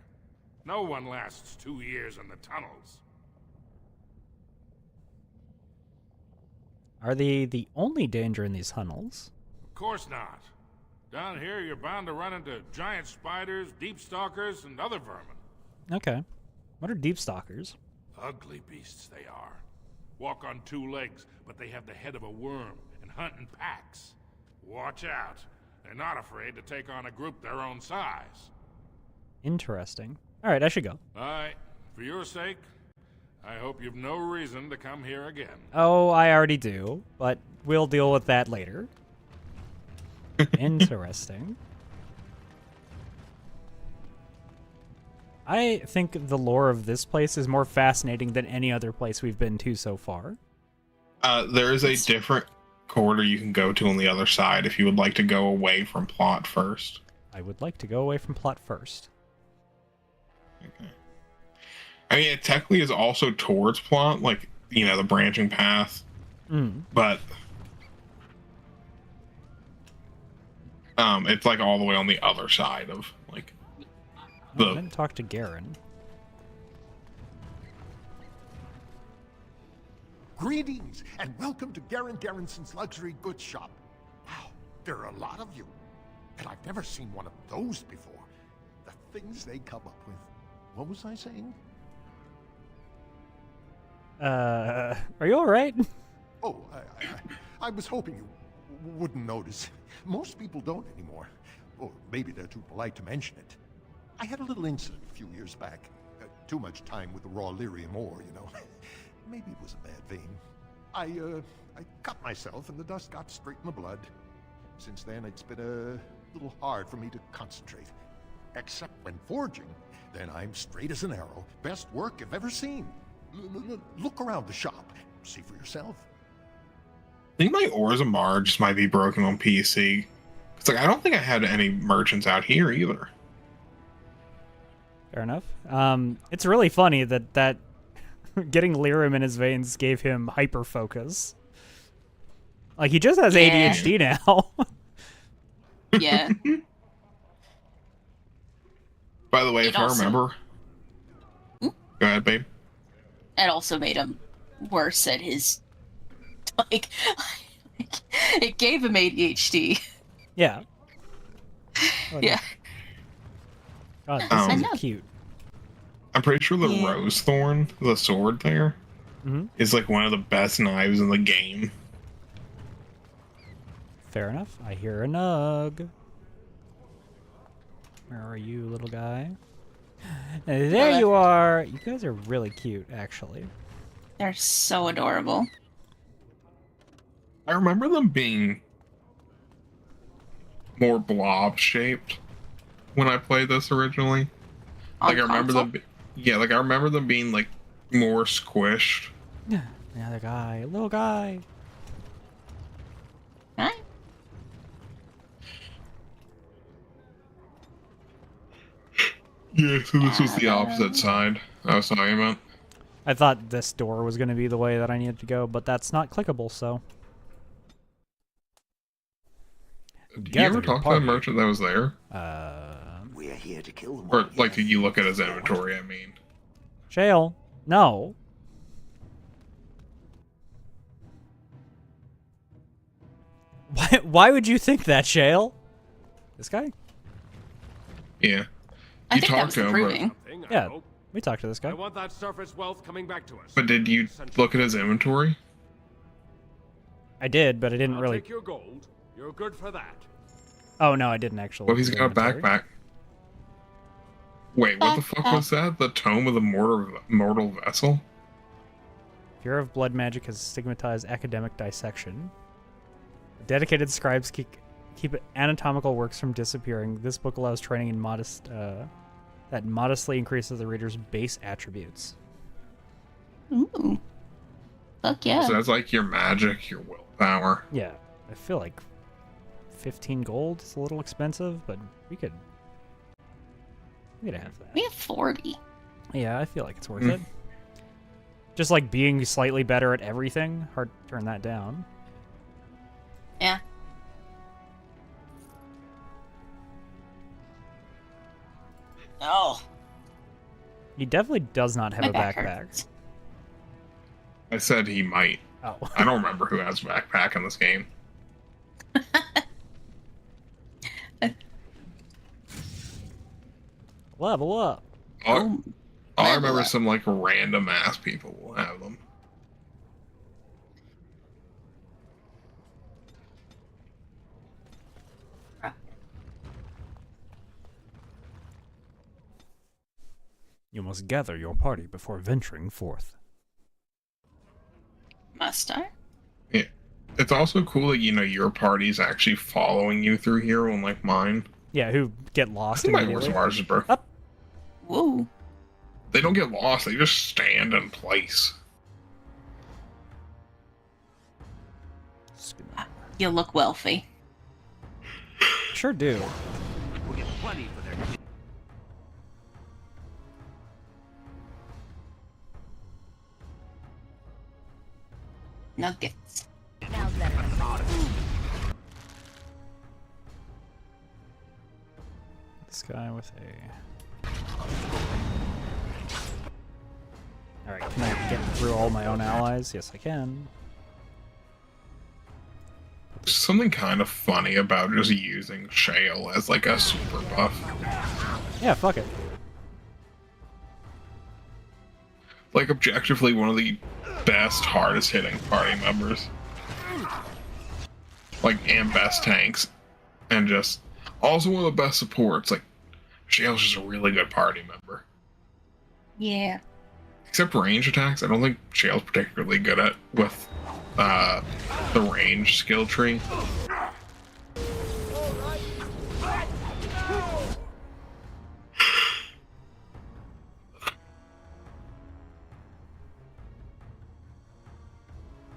No one lasts 2 years in the tunnels. Are they the only danger in these tunnels? Of course not. Down here, you're bound to run into giant spiders, deep stalkers, and other vermin. Okay. What are deep stalkers? Ugly beasts they are. Walk on 2 legs, but they have the head of a worm and hunt in packs. Watch out. They're not afraid to take on a group their own size. Interesting. All right, I should go. All right. For your sake, I hope you've no reason to come here again. Oh, I already do, but we'll deal with that later. Interesting. I think the lore of this place is more fascinating than any other place we've been to so far. There is a different corridor you can go to on the other side if you would like to go away from plot first. I would like to go away from plot first. Okay. I mean, it technically is also towards plot, like, you know, the branching path. But it's like all the way on the other side of, like, I didn't talk to Garen. Greetings, and welcome to Garen Garrison's Luxury Goods Shop. Wow, there are a lot of you. And I've never seen one of those before. The things they come up with. What was I saying? Are you alright? Oh, I was hoping you wouldn't notice. Most people don't anymore. Or maybe they're too polite to mention it. I had a little incident a few years back. Too much time with the raw lyrium ore, you know. Maybe it was a bad vein. I cut myself and the dust got straight in the blood. Since then, it's been a little hard for me to concentrate. Except when forging, then I'm straight as an arrow. Best work you've ever seen. Look around the shop. See for yourself. I think my Orzammar just might be broken on PC. It's like, I don't think I had any merchants out here either. Fair enough. It's really funny that getting lyrium in his veins gave him hyper focus. Like, he just has ADHD now. Yeah. By the way, if I remember... Go ahead, babe. It also made him worse at his... Like, it gave him ADHD. Yeah. Yeah. God, this is cute. I'm pretty sure the Rose Thorn, the sword there, is like one of the best knives in the game. Fair enough. I hear a nug. Where are you, little guy? There you are. You guys are really cute, actually. They're so adorable. I remember them being more blob shaped when I played this originally. Like, I remember them. Yeah, like I remember them being like more squished. Yeah, the other guy, little guy. Hi. Yeah, so this was the opposite side I was talking about. I thought this door was going to be the way that I needed to go, but that's not clickable, so. Did you ever talk to the merchant that was there? We're here to kill them. Or, like, did you look at his inventory, I mean? Shale, no. Why would you think that, Shale? This guy? Yeah. I think that was improving. Yeah, we talked to this guy. I want that surface wealth coming back to us. But did you look at his inventory? I did, but I didn't really... Take your gold. You're good for that. Oh, no, I didn't actually. Well, he's got a backpack. Wait, what the fuck was that? The Tome of the Mortal Vessel? Fear of blood magic has stigmatized academic dissection. Dedicated scribes keep anatomical works from disappearing. This book allows training in that modestly increases the reader's base attributes. Ooh. Fuck yeah. So that's like your magic, your willpower. Yeah, I feel like 15 gold is a little expensive, but we could have that. We have 40. Yeah, I feel like it's worth it. Just like being slightly better at everything, hard to turn that down. Yeah. Oh. He definitely does not have My a back backpack. hurts. I said he might. Oh. I don't remember who has a backpack in this game. Level up. I remember some like random ass people will have them. You must gather your party before venturing forth. Must I? Yeah. It's also cool that, you know, your party's actually following you through here, unlike mine. Yeah, who get lost I think immediately. my Mars is broke. Up. Whoa. They don't get lost, they just stand in place. You look wealthy. Sure do. We'll get plenty for their... Nuggets. This guy with a... Alright, can I get through all my own allies? Yes, I can. There's something kind of funny about just using Shale as like a super buff. Yeah, fuck it. Like, objectively one of the best, hardest hitting party members. Like, and best tanks. And just, also one of the best supports. Like, Shale's just a really good party member. Yeah. Except range attacks, I don't think Shale's particularly good at with the range skill tree. I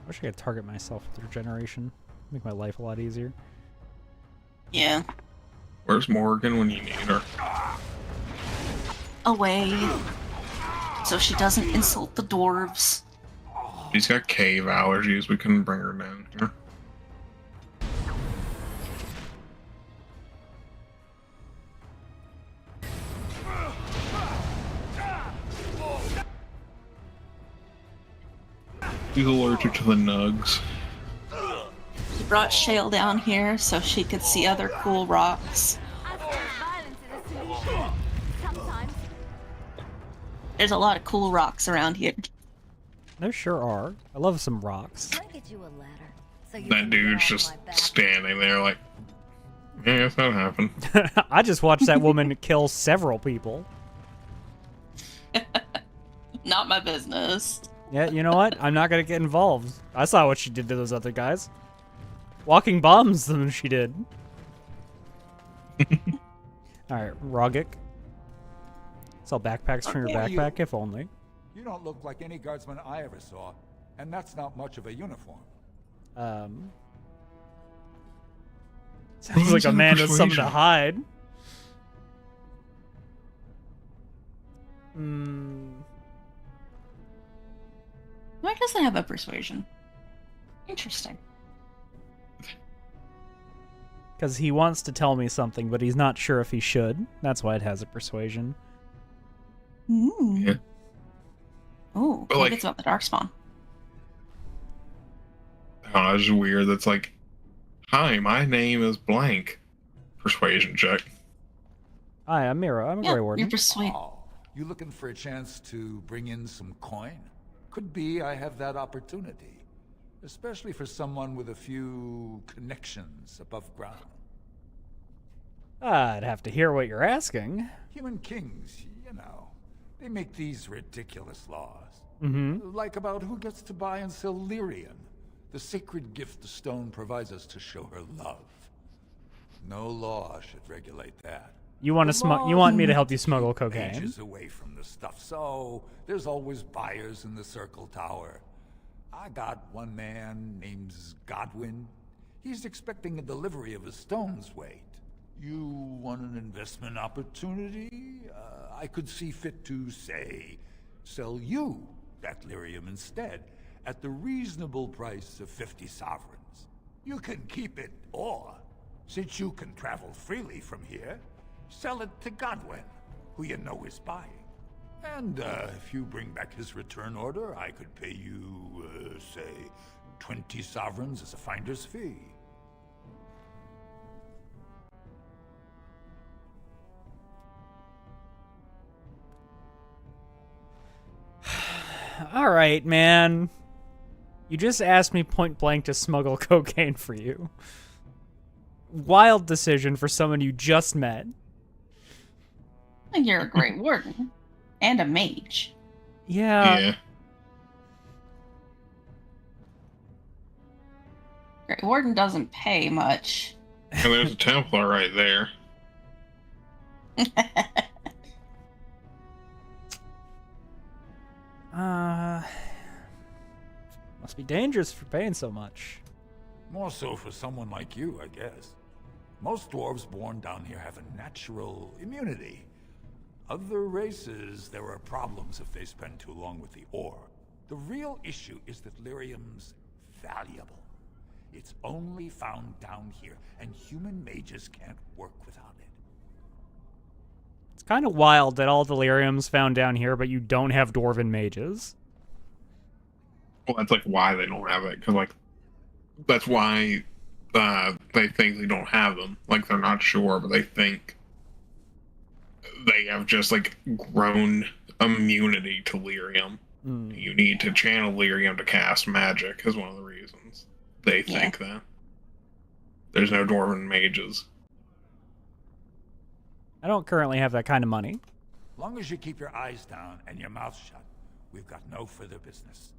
wish I could target myself with regeneration. Make my life a lot easier. Yeah. Where's Morgan when you need her? Away. So she doesn't insult the dwarves. She's got cave allergies, we couldn't bring her down here. She's allergic to the nugs. She brought Shale down here so she could see other cool rocks. There's a lot of cool rocks around here. There sure are. I love some rocks. That dude's just standing there like, yeah, I guess that happened. I just watched that woman kill several people. Not my business. Yeah, you know what? I'm not gonna get involved. I saw what she did to those other guys. Walking bombs than she did. Alright, Rogic. Sell backpacks from your backpack, if only. You don't look like any guardsman I ever saw, and that's not much of a uniform. Sounds like a man with something to hide. Why doesn't it have a persuasion? Interesting. Because he wants to tell me something, but he's not sure if he should. That's why it has a persuasion. Yeah. Oh, But, maybe like, it's about the Darkspawn. I don't know, it's just weird. That's like, hi, my name is blank. Persuasion check. Hi, I'm Mira. I'm a Grey Warden. You're persuaded. Oh, you looking for a chance to bring in some coin? Could be I have that opportunity. Especially for someone with a few connections above ground. I'd have to hear what you're asking. Human kings, you know, they make these ridiculous laws. Mm-hmm. Like about who gets to buy and sell lyrium, the sacred gift the stone provides us to show her love. No law should regulate that. You want to You want me to help you smuggle cocaine? Ages away from the stuff, so there's always buyers in the Circle Tower. I got one man named Godwin. He's expecting a delivery of a stone's weight. You want an investment opportunity? I could see fit to, say, sell you that lyrium instead, at the reasonable price of 50 sovereigns. You can keep it, or, since you can travel freely from here, sell it to Godwin, who you know is buying. And if you bring back his return order, I could pay you, say, 20 sovereigns as a finder's fee. All right, man. You just asked me point blank to smuggle cocaine for you. Wild decision for someone you just met. I think you're a great warden. And a mage. Yeah. Great warden doesn't pay much. And there's a Templar right there. Must be dangerous for paying so much. More so for someone like you, I guess. Most dwarves born down here have a natural immunity. Other races, there are problems if they spend too long with the ore. The real issue is that lyrium's valuable. It's only found down here, and human mages can't work without it. It's kind of wild that all the lyrium's found down here, but you don't have dwarven mages. Well, that's like why they don't have it, because like that's why they think they don't have them. Like they're not sure, but they think they have just like grown immunity to lyrium. You need to channel lyrium to cast magic is one of the reasons they think that. There's no dwarven mages. I don't currently have that kind of money. Long as you keep your eyes down and your mouth shut, we've got no further business.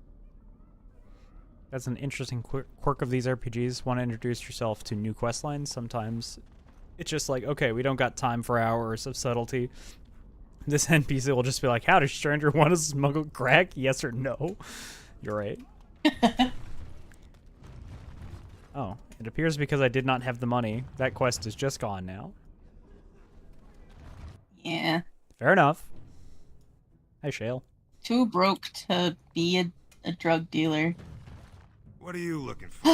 That's an interesting quirk of these RPGs. Want to introduce yourself to new quest lines. Sometimes it's just like, okay, we don't got time for hours of subtlety. This NPC will just be like, howdy, stranger, want to smuggle crack? Yes or no? You're right. Oh, it appears because I did not have the money, that quest is just gone now. Yeah. Fair enough. Hey, Shale. Too broke to be a drug dealer. What are you looking for?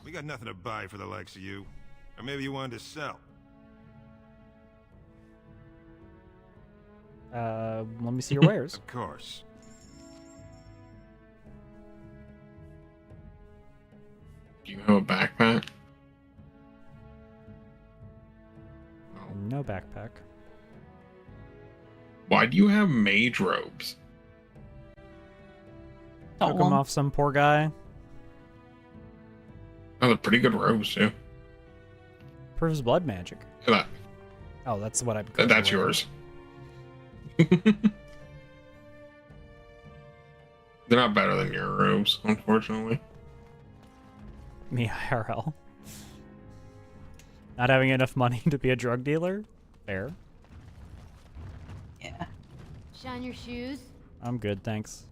We got nothing to buy for the likes of you. Or maybe you wanted to sell. Let me see your wares. Of course. Do you have a backpack? No backpack. Why do you have mage robes? Took them off some poor guy. Oh, they're pretty good robes, too. Proves blood magic. Look at Oh, that's what I'd that. That's yours. They're not better than your robes, unfortunately. Me IRL. Not having enough money to be a drug dealer? Fair. Yeah. Shine your shoes. I'm good, thanks.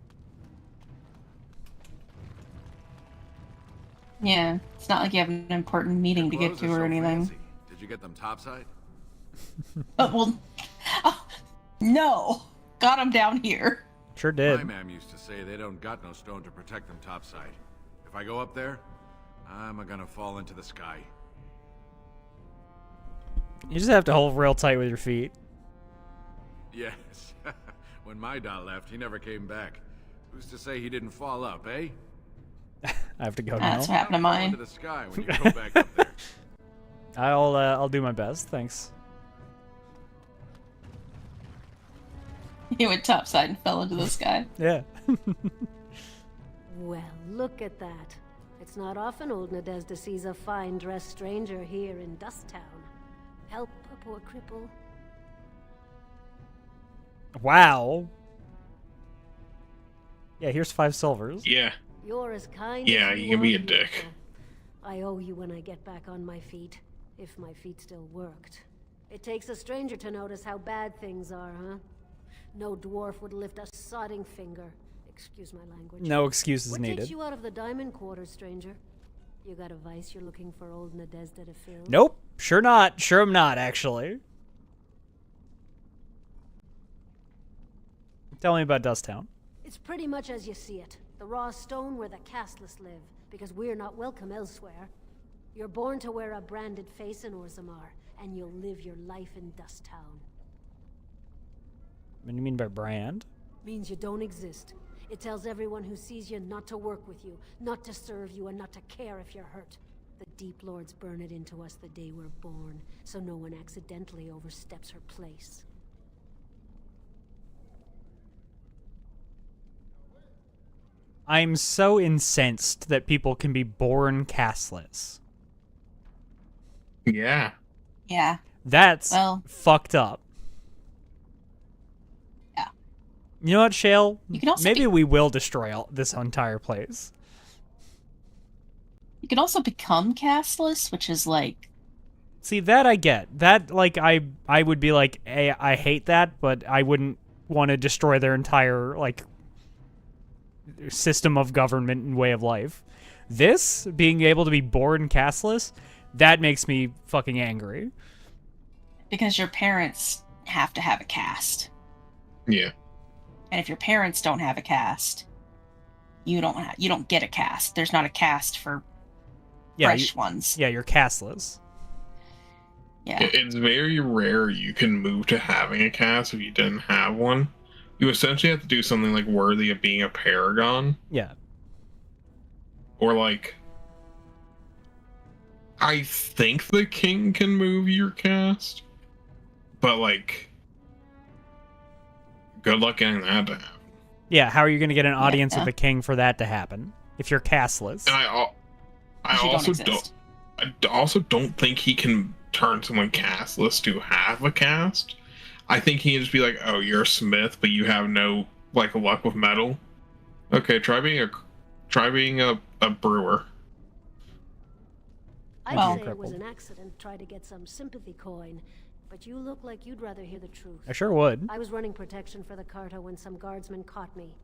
Yeah, it's not like you have an important meeting to get to or anything. Did you get them topside? Well, oh, no. Got them down here. Sure did. My ma'am used to say they don't got no stone to protect them topside. If I go up there, I'm gonna fall into the sky. You just have to hold real tight with your feet. Yes. When my dad left, he never came back. Who's to say he didn't fall up, eh? I have to go now. That's what happened to mine. Into the sky when you go back up there. I'll do my best, thanks. He went topside and fell into the sky. Yeah. Well, look at that. It's not often old Nadezda sees a fine-dressed stranger here in Dust Town. Help a poor cripple. Wow. Yeah, here's 5 silvers. Yeah. You're as kind Yeah, as you can be a want, dick. Nico. I owe you when I get back on my feet. If my feet still worked. It takes a stranger to notice how bad things are, huh? No dwarf would lift a sodding finger. Excuse my language. No excuses what needed. Takes you out of the diamond quarters, stranger? You got a vice you're looking for old Nadezda to fill? Nope. Sure not. Sure I'm not, actually. Tell me about Dust Town. It's pretty much as you see it. The raw stone where the casteless live, because we're not welcome elsewhere. You're born to wear a branded face in Orzammar, and you'll live your life in Dust Town. What do you mean by brand? Means you don't exist. It tells everyone who sees you not to work with you, not to serve you, and not to care if you're hurt. The Deep Lords burn it into us the day we're born, so no one accidentally oversteps her place. I'm so incensed that people can be born castless. Yeah. Yeah. That's fucked up. Yeah. You know what, Shale? You can also Maybe we will destroy this entire place. You can also become castless, which is like... See, that I get. That, like, I would be like, hey, I hate that, but I wouldn't want to destroy their entire, like, system of government and way of life. This, being able to be born castless, that makes me fucking angry. Because your parents have to have a caste. Yeah. And if your parents don't have a caste, you don't get a caste. There's not a caste for fresh ones. Yeah, you're castless. Yeah. It's very rare you can move to having a caste if you didn't have one. You essentially have to do something like worthy of being a paragon. Yeah. Or like, I think the king can move your caste, but like, good luck getting that to happen. Yeah, how are you going to get an audience with the king for that to happen if you're castless? And I also don't think he can turn someone castless to have a caste. I think he can just be like, oh, you're a smith, but you have no like luck with metal. Okay, try being a brewer. I'd say it was an accident. Try to get some sympathy coin, but you look like you'd rather hear the truth. I sure would. I was running protection for the Carta when some guardsmen caught me.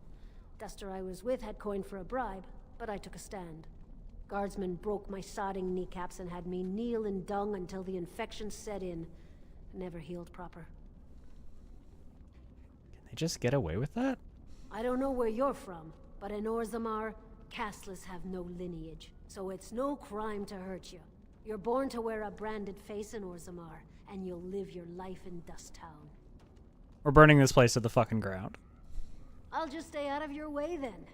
Duster I was with had coin for a bribe, but I took a stand. Guardsmen broke my sodding kneecaps and had me kneel in dung until the infection set in. Never healed proper. Can they just get away with that? I don't know where you're from, but in Orzammar, castless have no lineage, so it's no crime to hurt you. You're born to wear a branded face in Orzammar, and you'll live your life in Dust Town. We're burning this place to the fucking ground. I'll just stay out of your way then.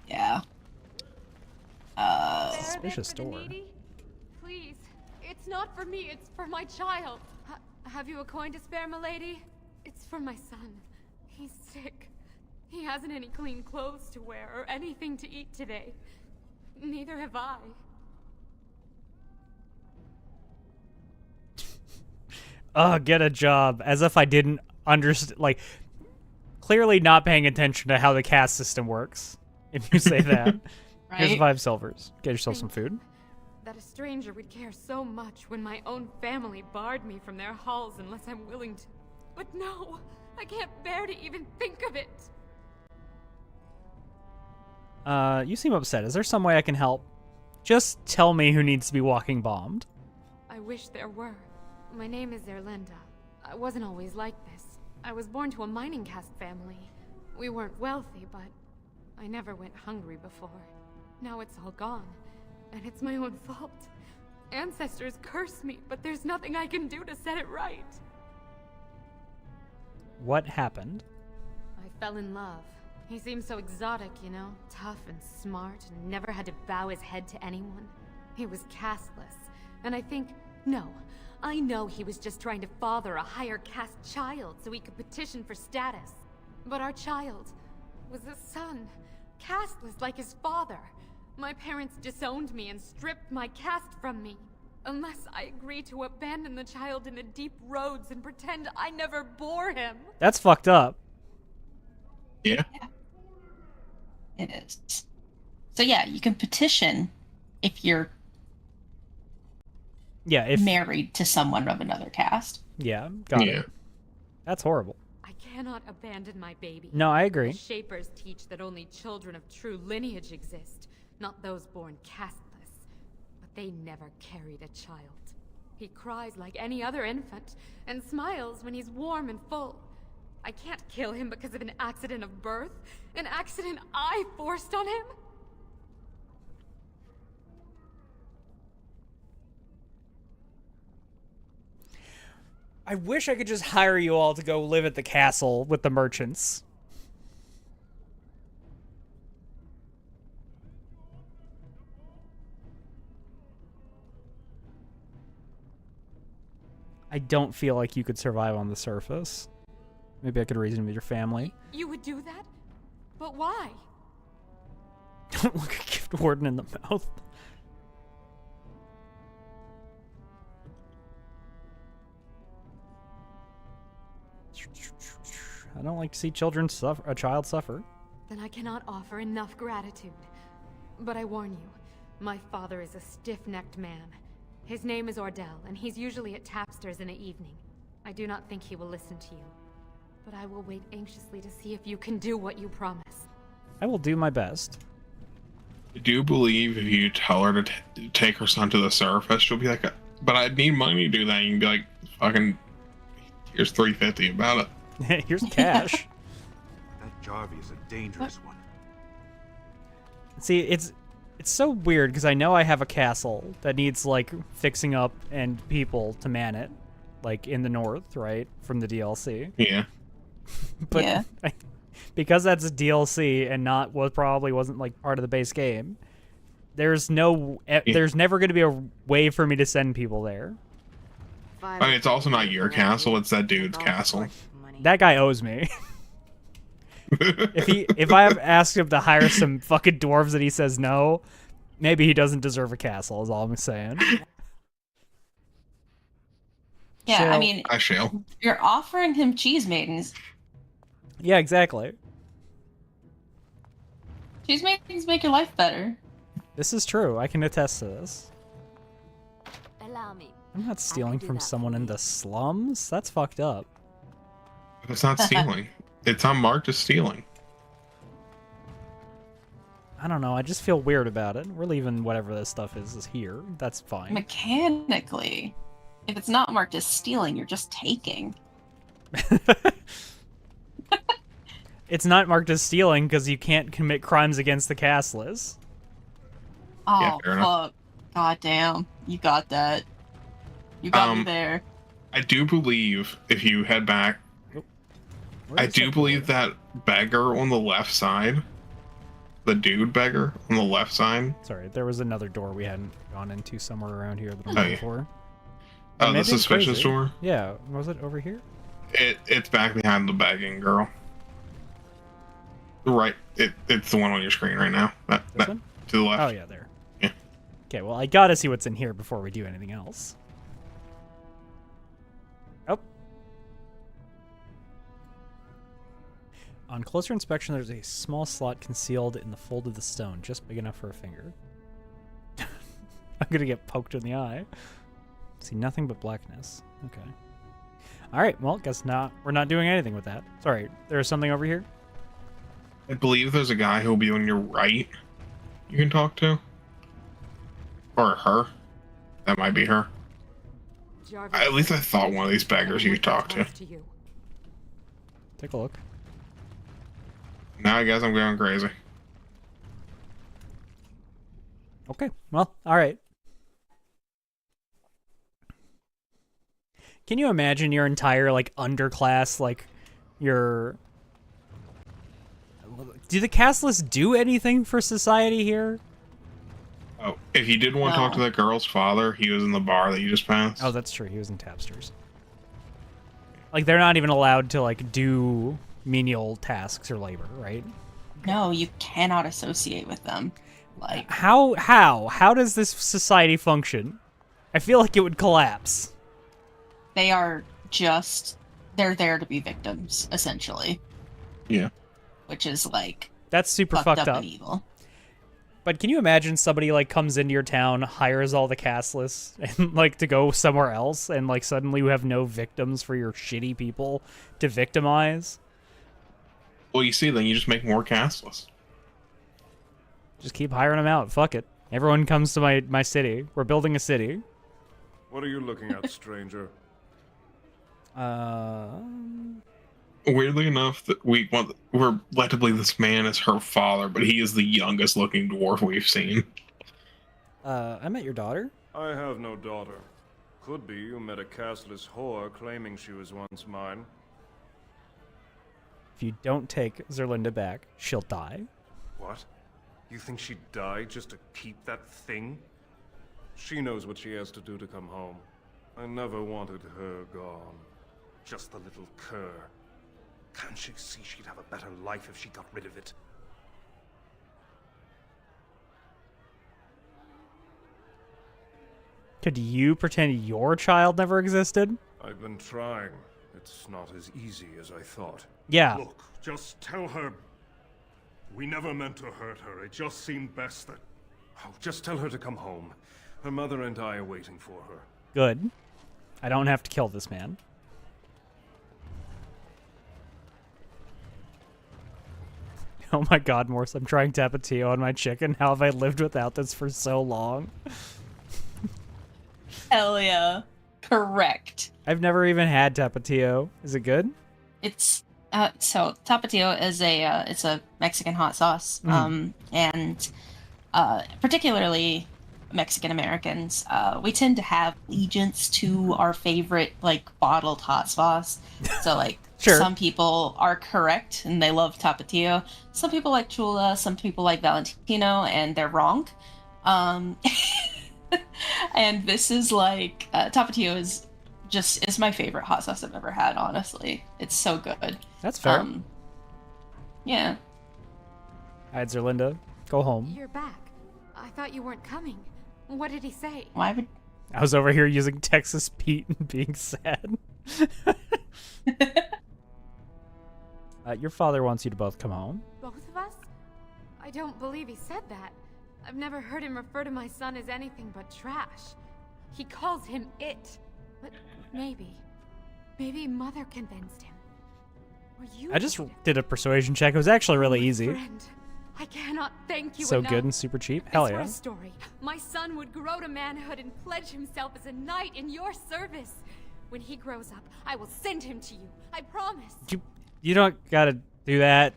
Yeah. Suspicious door. Please, it's not for me, it's for my child. Have you a coin to spare, milady? It's for my son. He's sick. He hasn't any clean clothes to wear or anything to eat today. Neither have I. Get a job. As if I didn't understand. Like, clearly not paying attention to how the caste system works. If you say that. Here's 5 silvers. Get yourself some food. That a stranger would care so much when my own family barred me from their halls unless I'm willing to. But no, I can't bear to even think of it. You seem upset. Is there some way I can help? Just tell me who needs to be walking bombed. I wish there were. My name is Erlinda. I wasn't always like this. I was born to a mining caste family. We weren't wealthy, but I never went hungry before. Now it's all gone, and it's my own fault. Ancestors curse me, but there's nothing I can do to set it right. What happened? I fell in love. He seemed so exotic, you know? Tough and smart, and never had to bow his head to anyone. He was casteless, and I know he was just trying to father a higher caste child so he could petition for status. But our child was a son, casteless like his father. My parents disowned me and stripped my caste from me. Unless I agree to abandon the child in the deep roads and pretend I never bore him. That's fucked up. Yeah. It is. So yeah, you can petition if you're married to someone of another caste. Yeah, got it. That's horrible. I cannot abandon my baby. No, I agree. The Shapers teach that only children of true lineage exist, not those born casteless. But they never carried a child. He cries like any other infant, and smiles when he's warm and full. I can't kill him because of an accident of birth, an accident I forced on him. I wish I could just hire you all to go live at the castle with the merchants. I don't feel like you could survive on the surface. Maybe I could reason with your family. You would do that? But why? Don't look a gift warden in the mouth. I don't like to see a child suffer. Then I cannot offer enough gratitude. But I warn you, my father is a stiff-necked man. His name is Ordell, and he's usually at Tapster's in the evening. I do not think he will listen to you. But I will wait anxiously to see if you can do what you promise. I will do my best. I do believe if you tell her to take her son to the surface, she'll be like, but I need money to do that. You can be like, fucking, here's $350 about it. Here's cash. That Jarvie is a dangerous one. See, it's so weird because I know I have a castle that needs like fixing up and people to man it, like in the north, right, from the DLC. Yeah. But yeah. Because that's a DLC and probably wasn't like part of the base game, there's never going to be a way for me to send people there. I mean, it's also not your castle; it's that dude's castle. That guy owes me. If I have asked him to hire some fucking dwarves and he says no, maybe he doesn't deserve a castle. Is all I'm saying. Yeah, I mean, shall. You're offering him cheese maidens. Yeah, exactly. Cheese maidens make your life better. This is true. I can attest to this. Allow me. I'm not stealing from someone in the slums. That's fucked up. It's not stealing. It's not marked as stealing. I don't know. I just feel weird about it. We're leaving whatever this stuff is here. That's fine. Mechanically, if it's not marked as stealing, you're just taking. It's not marked as stealing because you can't commit crimes against the castless. Oh, fuck. God damn. You got that. You got me there. I do believe if you head back, I do believe that beggar on the left side, the dude beggar on the left side. Sorry, there was another door we hadn't gone into somewhere around here that I'm Oh, looking yeah. for. Oh, Maybe the I'm suspicious crazy. door? Yeah, was it over here? It's back behind the begging girl. Right, it's the one on your screen right now. That one? to the left. Oh yeah, there. Yeah. Okay, well I gotta see what's in here before we do anything else. Oh. On closer inspection, there's a small slot concealed in the fold of the stone, just big enough for a finger. I'm gonna get poked in the eye. See nothing but blackness. Okay. Alright, well, guess not. We're not doing anything with that. Sorry, there's something over here? I believe there's a guy who'll be on your right you can talk to. Or her. That might be her. At least I thought one of these beggars you could talk to. Take a look. Now I guess I'm going crazy. Okay, well, alright. Can you imagine your entire, like, underclass, like, your... Do the castless do anything for society here? Oh, if you did want to talk to that girl's father, he was in the bar that you just passed. Oh, that's true. He was in Tapster's. Like, they're not even allowed to, like, do menial tasks or labor, right? No, you cannot associate with them. Like, How does this society function? I feel like it would collapse. they are just, they're there to be victims, essentially. Yeah. Which is, like, That's super fucked up. and evil. But can you imagine somebody, like, comes into your town, hires all the castless, and, like, to go somewhere else, and, like, suddenly you have no victims for your shitty people to victimize? Well, you see, then you just make more castless. Just keep hiring them out. Fuck it. Everyone comes to my city. We're building a city. What are you looking at, stranger? Weirdly enough, that we're led to believe this man is her father, but he is the youngest looking dwarf we've seen. I met your daughter. I have no daughter. Could be you met a castless whore claiming she was once mine. If you don't take Zerlinda back, she'll die. What? You think she'd die just to keep that thing? She knows what she has to do to come home. I never wanted her gone. Just the little cur. Can't she see she'd have a better life if she got rid of it? Could you pretend your child never existed? I've been trying. It's not as easy as I thought. Yeah. Look, just tell her we never meant to hurt her. It just seemed best that... Oh, just tell her to come home. Her mother and I are waiting for her. Good. I don't have to kill this man. Oh my god, Morse, I'm trying Tapatio on my chicken. How have I lived without this for so long? Hell yeah. Correct. I've never even had Tapatio. Is it good? It's so Tapatio is it's a Mexican hot sauce. And particularly Mexican Americans, we tend to have allegiance to our favorite like bottled hot sauce. So like Sure. Some people are correct and they love Tapatio. Some people like Chula, some people like Valentino, and they're wrong. And this is like Tapatio is my favorite hot sauce I've ever had, honestly. It's so good. That's fair. Yeah. Alright, Zerlinda, go home. You're back. I thought you weren't coming. What did he say? Why would... I was over here using Texas Pete and being sad. Your father wants you to both come home. Both of us? I don't believe he said that. I've never heard him refer to my son as anything but trash. He calls him it. But maybe Mother convinced him. Or you I just did a persuasion check. It was actually really easy. Friend, I cannot thank you So enough. good and super cheap. Hell As for yeah. a story, my son would grow to manhood and pledge himself as a knight in your service. When he grows up, I will send him to you. I promise. You don't gotta do that.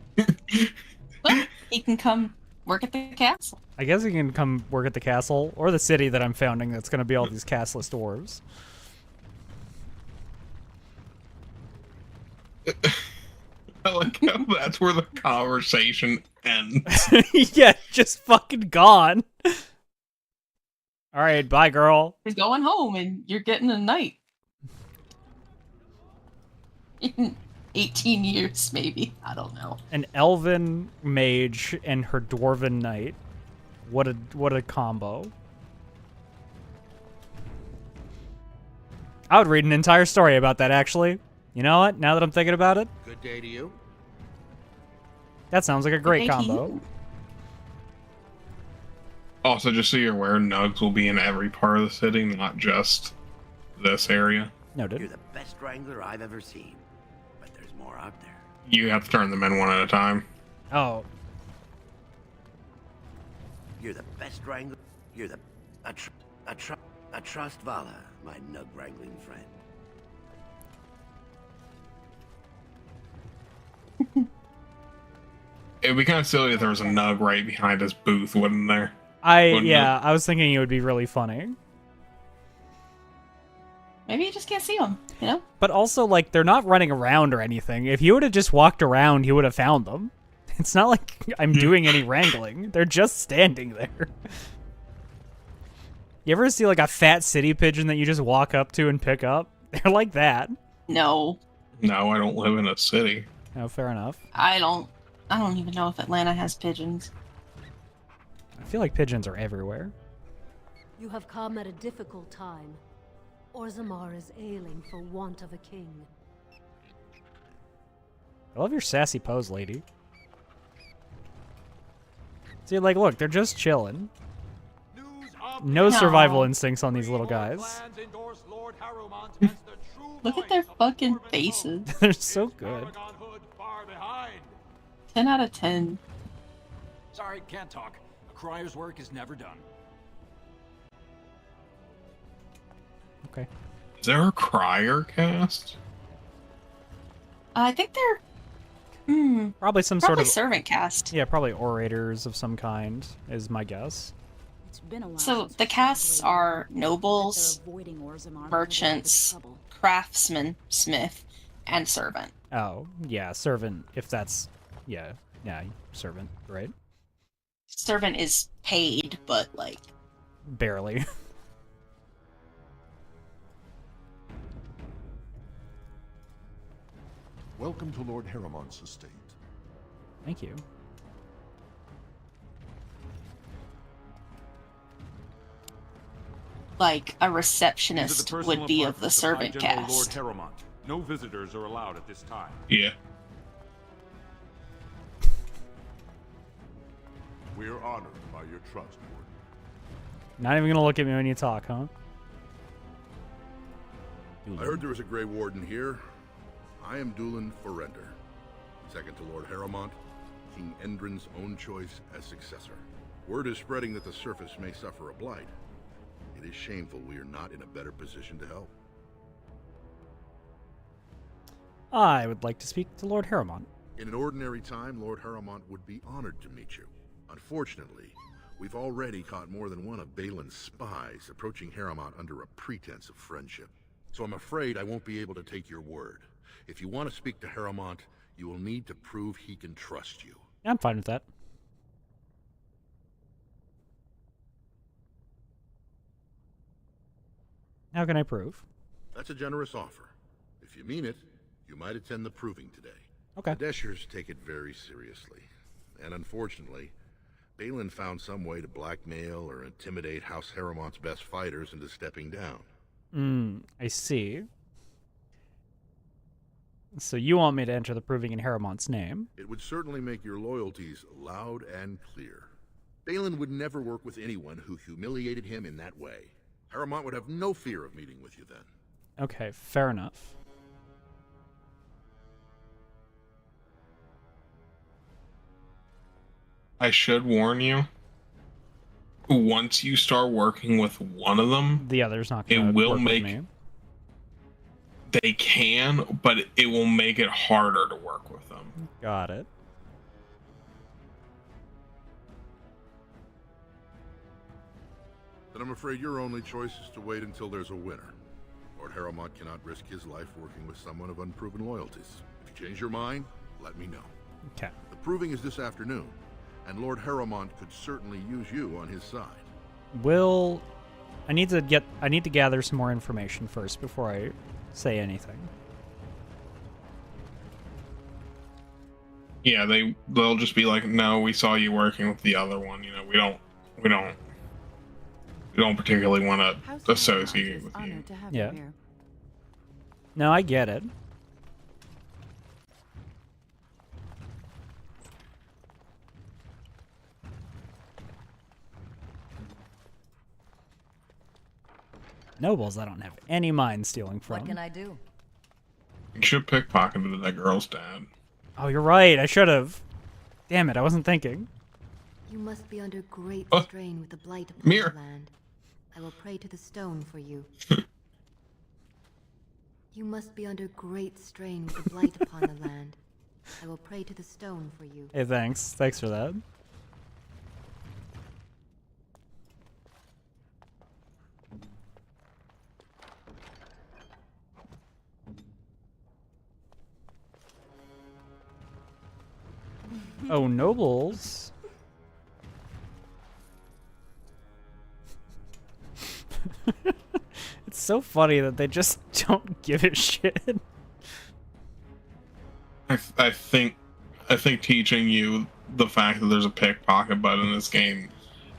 Well, he can come work at the castle. I guess he can come work at the castle or the city that I'm founding that's gonna be all these castless dwarves. I like how that's where the conversation ends. Yeah, just fucking gone. Alright, bye girl. He's going home and you're getting a knight. 18 years, maybe. I don't know. An elven mage and her dwarven knight. What a combo. I would read an entire story about that, actually. You know what? Now that I'm thinking about it, Good day to you. that sounds like a great combo. Also, just so you're aware, nugs will be in every part of the city, not just this area. Noted. You're the best wrangler I've ever seen, but there's more out there. You have to turn them in one at a time. Oh. You're the best wrangler. You're the a trust Vala, my nug wrangling friend. It'd be kind of silly if there was a nug right behind his booth, wouldn't there? Wouldn't I was thinking it would be really funny. Maybe you just can't see them, you know? But also, like, they're not running around or anything. If you would have just walked around, you would have found them. It's not like I'm doing any wrangling. They're just standing there. You ever see, like, a fat city pigeon that you just walk up to and pick up? They're like that. No. No, I don't live in a city. Oh, fair enough. I don't even know if Atlanta has pigeons. I feel like pigeons are everywhere. You have come at a difficult time. Orzammar is ailing for want of a king. I love your sassy pose, lady. See, like, look, they're just chilling. No survival instincts on these little guys. Look at their fucking faces. They're so good. 10 out of 10. Sorry, can't talk. A crier's work is never done. Okay. Is there a crier cast? I think they're Probably some sort of servant cast. Yeah, probably orators of some kind is my guess. It's been a while So since the we casts played. are They're nobles, avoiding Orzammar merchants, before they get into craftsman, smith, and servant. Oh, yeah, servant, if that's yeah, servant, right? Servant is paid, but like Barely. Welcome to Lord Haramont's estate. Thank you. Like a These are receptionist the personal would be of the apartments servant High General Lord cast. Haramont. No visitors are allowed at this time. Yeah. We are honored by your trust, Warden. Not even gonna look at me when you talk, huh? I heard there was a Grey Warden here. I am Dulin Forrender, second to Lord Haramont, King Endrin's own choice as successor. Word is spreading that the surface may suffer a blight. It is shameful we are not in a better position to help. I would like to speak to Lord Haramont. In an ordinary time, Lord Haramont would be honored to meet you. Unfortunately, we've already caught more than one of Balin's spies approaching Haramont under a pretense of friendship. So I'm afraid I won't be able to take your word. If you want to speak to Haramont, you will need to prove he can trust you. Yeah, I'm fine with that. How can I prove? That's a generous offer. If you mean it, you might attend the proving today. Okay. The Deschers take it very seriously. And unfortunately, Balin found some way to blackmail or intimidate House Haramont's best fighters into stepping down. I see. So you want me to enter the proving in Haramont's name? It would certainly make your loyalties loud and clear. Balin would never work with anyone who humiliated him in that way. Haramont would have no fear of meeting with you then. Okay, fair enough. I should warn you. Once you start working with one of them, the other's not gonna it will work with make me. They can, but it will make it harder to work with them. Got it. Then I'm afraid your only choice is to wait until there's a winner. Lord Haramont cannot risk his life working with someone of unproven loyalties. If you change your mind, let me know. Okay. The proving is this afternoon, and Lord Haramont could certainly use you on his side. I need to gather some more information first before I say anything. Yeah, they'll just be like, no, we saw you working with the other one. You know, we don't particularly want to associate with you. Yeah. No, I get it. Nobles, I don't have any mind stealing from. What can I do? You should pickpocketed that girl's dad. Oh, you're right. I should have. Damn it, I wasn't thinking. You must be under great strain with the blight upon Mirror. the land. I will pray to the stone for you. You must be under great strain with the blight upon the land. I will pray to the stone for you. Hey, thanks. Thanks for that. Oh, nobles. It's so funny that they just don't give a shit. I think teaching you the fact that there's a pickpocket button in this game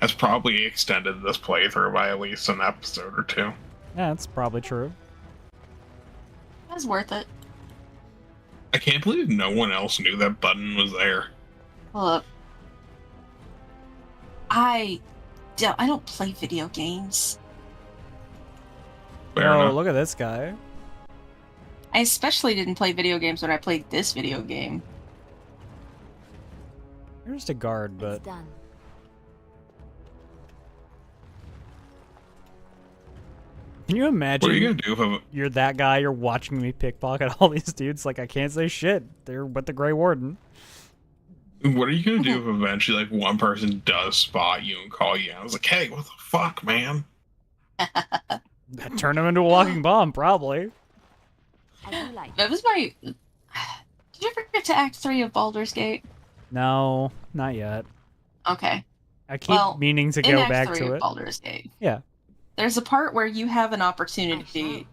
has probably extended this playthrough by at least an episode or two. Yeah, that's probably true. That's worth it. I can't believe no one else knew that button was there. Look, I don't play video games. Fair Oh, enough. look at this guy. I especially didn't play video games when I played this video game. You're just a guard, but... It's done. Can you imagine? What are you gonna do if you're that guy, you're watching me pickpocket all these dudes? Like, I can't say shit. They're with the Grey Warden. What are you gonna do if eventually, like, one person does spot you and call you out? I was like, hey, what the fuck, man? Turn him into a walking bomb, probably. That was my... Did you ever get to Act 3 of Baldur's Gate? No, not yet. Okay. I keep meaning to in go Act back 3 to of it. Baldur's Gate, Yeah. there's a part where you have an opportunity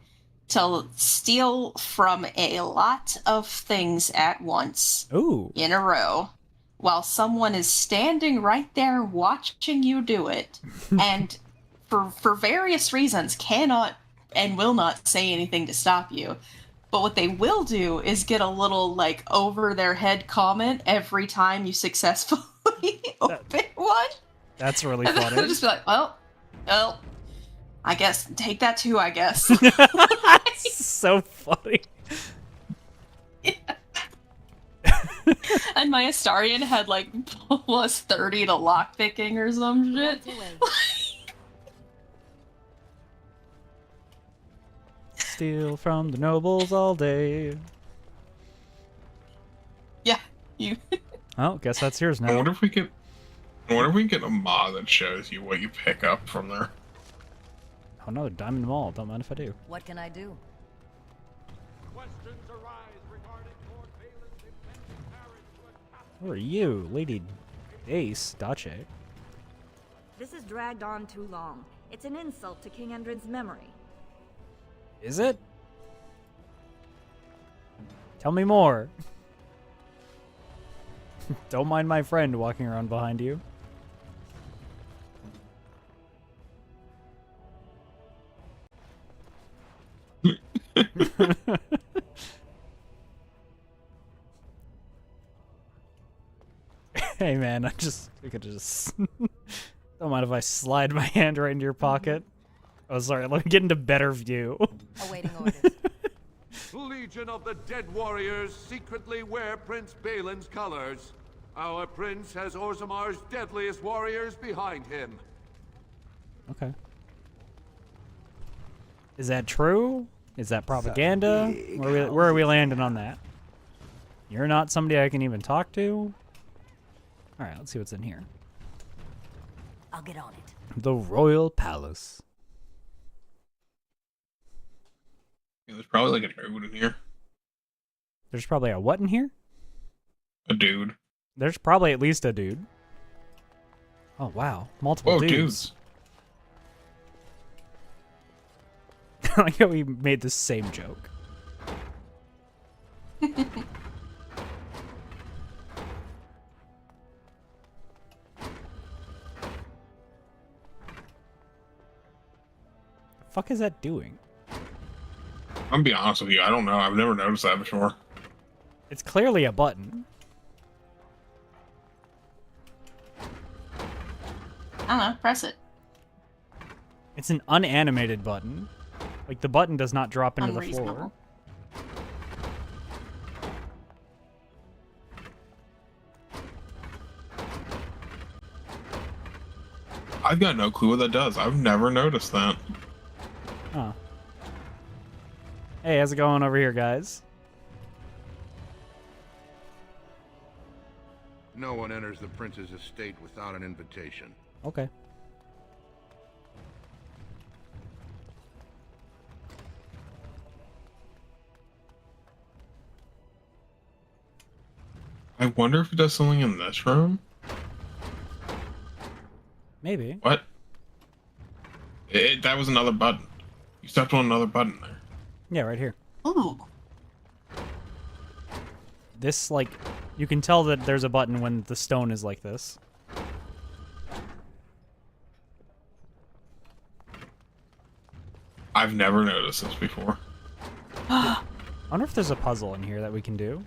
to steal from a lot of things at once. Ooh. In a row, while someone is standing right there watching you do it, and for various reasons cannot and will not say anything to stop you. But what they will do is get a little, like, over their head comment every time you successfully open one. That's really And then funny. they'll just be like, well, I guess, take that too, I guess. So funny. And my Astarion had, like, plus 30 to lockpicking or some shit. Steal from the nobles all day. Yeah, you. Oh, guess that's yours I now. wonder if we can get a mod that shows you what you pick up from there. Oh, another diamond mall. Don't mind if I do. What can I do? Who are you, Lady Ace Dache? This has dragged on too long. It's an insult to King Endrin's memory. Is it? Tell me more. Don't mind my friend walking around behind you. Hey man, I could just don't mind if I slide my hand right into your pocket. Oh sorry, let me get into better view. Awaiting orders. Legion of the Dead Warriors secretly wear Prince Balin's colors. Our prince has Orzamar's deadliest warriors behind him. Okay. Is that true? Is that propaganda? Where are we landing on that? You're not somebody I can even talk to? Alright, let's see what's in here. I'll get on it. The Royal Palace. Yeah, there's probably like a dude in here. There's probably a what in here? A dude. There's probably at least a dude. Oh wow, multiple dudes. I like how we made the same joke. The fuck is that doing? I'm gonna be honest with you, I don't know. I've never noticed that before. It's clearly a button. I don't know, press it. It's an unanimated button. Like, the button does not drop into the floor. I've got no clue what that does. I've never noticed that. Oh. Hey, how's it going over here, guys? No one enters the prince's estate without an invitation. Okay. I wonder if it does something in this room. Maybe. What? That was another button. You stepped on another button there. Yeah, right here. Ooh. This, like, you can tell that there's a button when the stone is like this. I've never noticed this before. I wonder if there's a puzzle in here that we can do.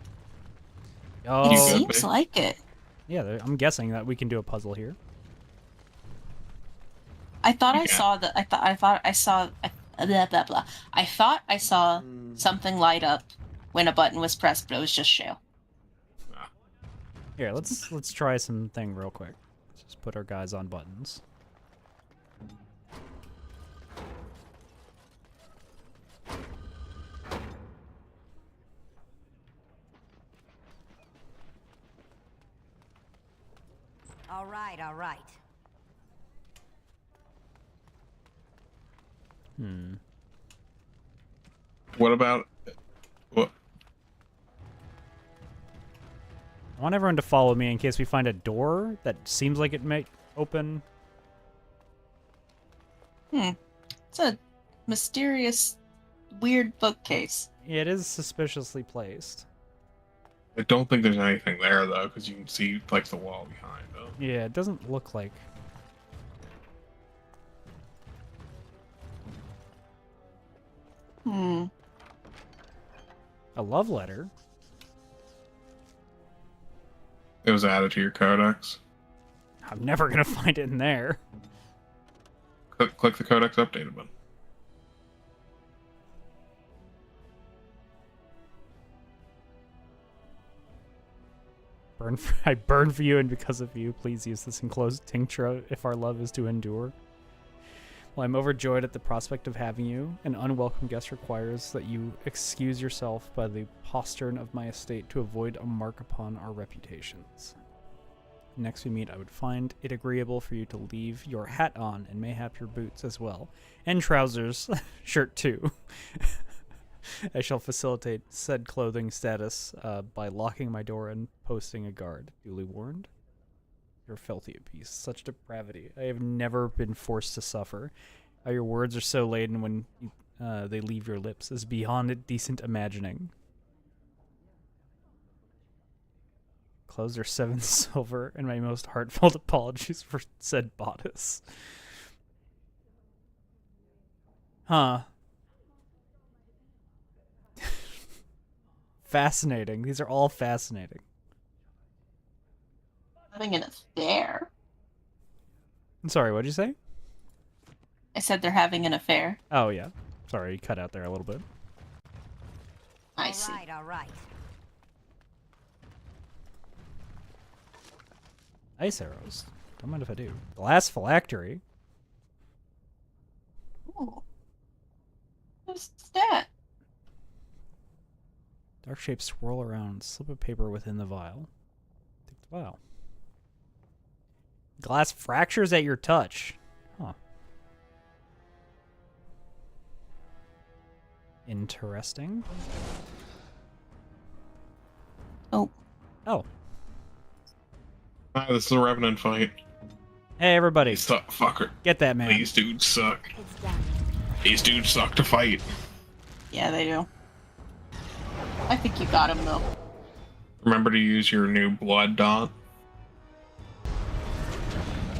Oh, It seems like it. Yeah, I'm guessing that we can do a puzzle here. I thought I saw the. I thought I saw. Blah blah blah. I thought I saw something light up when a button was pressed, but it was just shale. Here, let's try something real quick. Let's just put our guys on buttons. All right, all right. What about... What? I want everyone to follow me in case we find a door that seems like it might open. It's a mysterious weird bookcase. It is suspiciously placed. I don't think there's anything there though, because you can see like the wall behind it. Yeah, it doesn't look like. Hmm. A love letter? It was added to your codex. I'm never gonna find it in there. Click the codex updated button. I burn for you, and because of you, please use this enclosed tincture if our love is to endure. Well, I'm overjoyed at the prospect of having you. An unwelcome guest requires that you excuse yourself by the postern of my estate to avoid a mark upon our reputations. Next we meet, I would find it agreeable for you to leave your hat on, and mayhap your boots as well. And trousers. Shirt too. I shall facilitate said clothing status by locking my door and posting a guard. Duly warned. You're filthy at peace. Such depravity. I have never been forced to suffer. How your words are so laden when they leave your lips is beyond decent imagining. Clothes are 7 silver, and my most heartfelt apologies for said bodice. Huh. Fascinating. These are all fascinating. Having an affair. I'm sorry, what'd you say? I said they're having an affair. Oh, yeah. Sorry, you cut out there a little bit. I see. All right. Ice arrows. Don't mind if I do. Glass phylactery. Ooh. What's that? Dark shapes swirl around. Slip of paper within the vial. Take the vial. Glass fractures at your touch. Huh. Interesting. Oh. Oh. Ah, this is a Revenant fight. Hey, everybody. Fucker. Get that man. These dudes suck. These dudes suck to fight. Yeah, they do. I think you got him, though. Remember to use your new blood dot.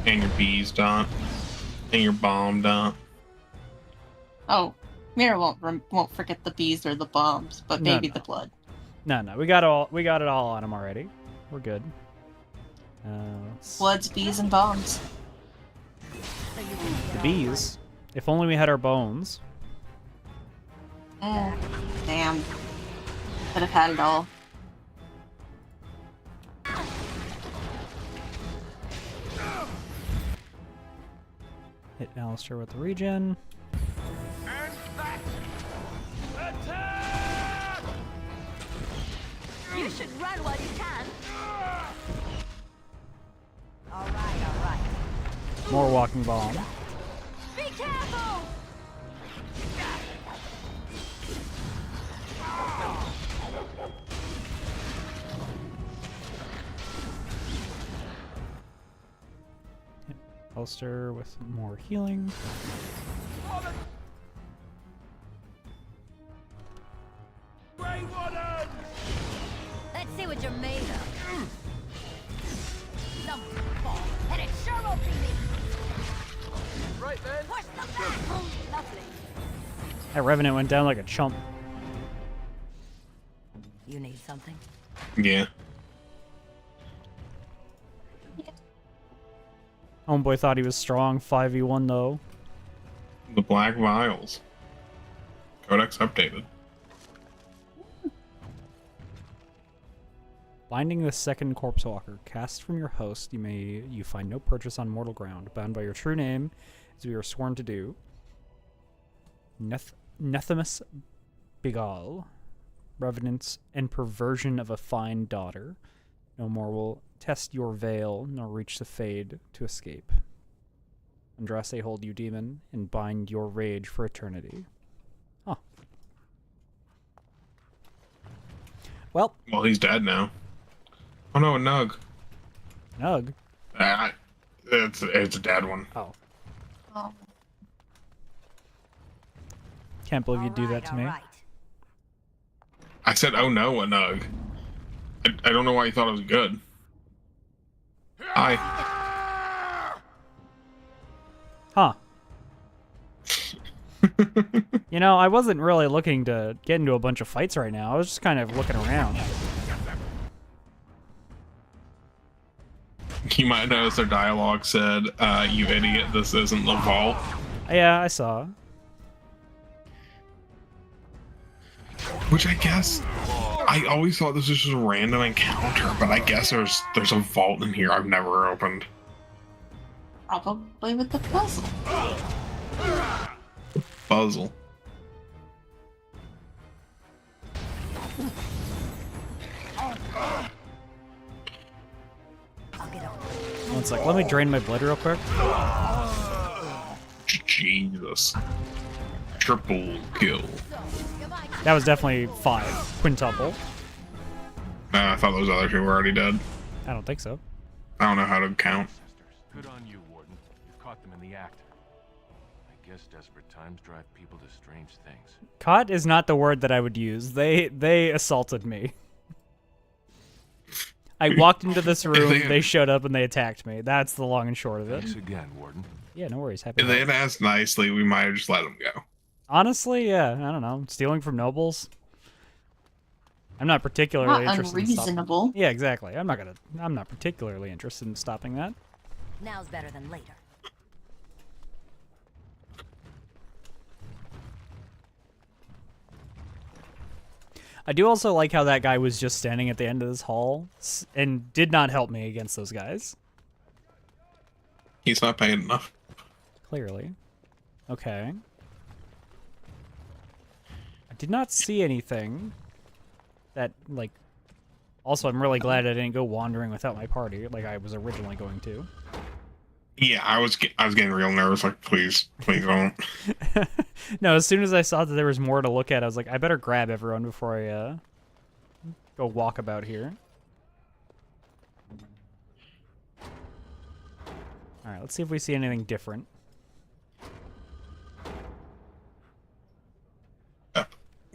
And your bees dot. And your bomb dot. Oh, Mira won't forget the bees or the bombs, but maybe the blood. No, we got it all on him already. We're good. Bloods, bees, and bombs. The bees. If only we had our bones. Damn. Could have had it all. Hit Alistair with the regen. You should run while you can. All right. More walking bomb. Be careful! Alistair with more healing. Let's see what you're made of. Something fall, and it sure won't be me. Right then. Push them back. Lovely. That Revenant went down like a chump. You need something? Yeah. Homeboy thought he was strong. 5v1 though. The black vials. Codex updated. Binding the second corpse walker. Cast from your host. You find no purchase on mortal ground. Bound by your true name, as we are sworn to do. Nethimus Bigal. Revenants and perversion of a fine daughter. No more will test your veil, nor reach the fade to escape. Andraste hold you, demon, and bind your rage for eternity. Huh. Well, he's dead now. Oh no, a Nug. Nug? It's a dead one. Oh. Can't believe you'd do that to me. I said, oh no, a nug. I don't know why you thought it was good. Hi. Huh. You know, I wasn't really looking to get into a bunch of fights right now. I was just kind of looking around. You might notice their dialogue said, you idiot, this isn't the vault. Yeah, I saw. Which I guess, I always thought this was just a random encounter, but I guess there's a vault in here I've never opened. Probably with the puzzle. Puzzle. One sec, let me drain my blood real quick. Jesus. Triple kill. That was definitely 5. Quintuple. Nah, I thought those other two were already dead. I don't think so. I don't know how to count. Good on you, Warden. You've caught them in the act. I guess desperate times drive people to strange things. Caught is not the word that I would use. They assaulted me. I walked into this room, they showed up, and they attacked me. That's the long and short of it. Thanks again, Warden. Yeah, no worries. Happy If they had asked nicely, we might have just let them go. Honestly, yeah, I don't know. Stealing from nobles? I'm not particularly Not interested unreasonable. in stopping. Yeah, exactly. I'm not particularly interested in stopping that. Now's better than later. I do also like how that guy was just standing at the end of this hall and did not help me against those guys. He's not paying enough. Clearly. Okay. I did not see anything that, like... Also, I'm really glad I didn't go wandering without my party like I was originally going to. Yeah, I was getting real nervous. Like, please don't. No, as soon as I saw that there was more to look at, I was like, I better grab everyone before I go walk about here. All right, let's see if we see anything different.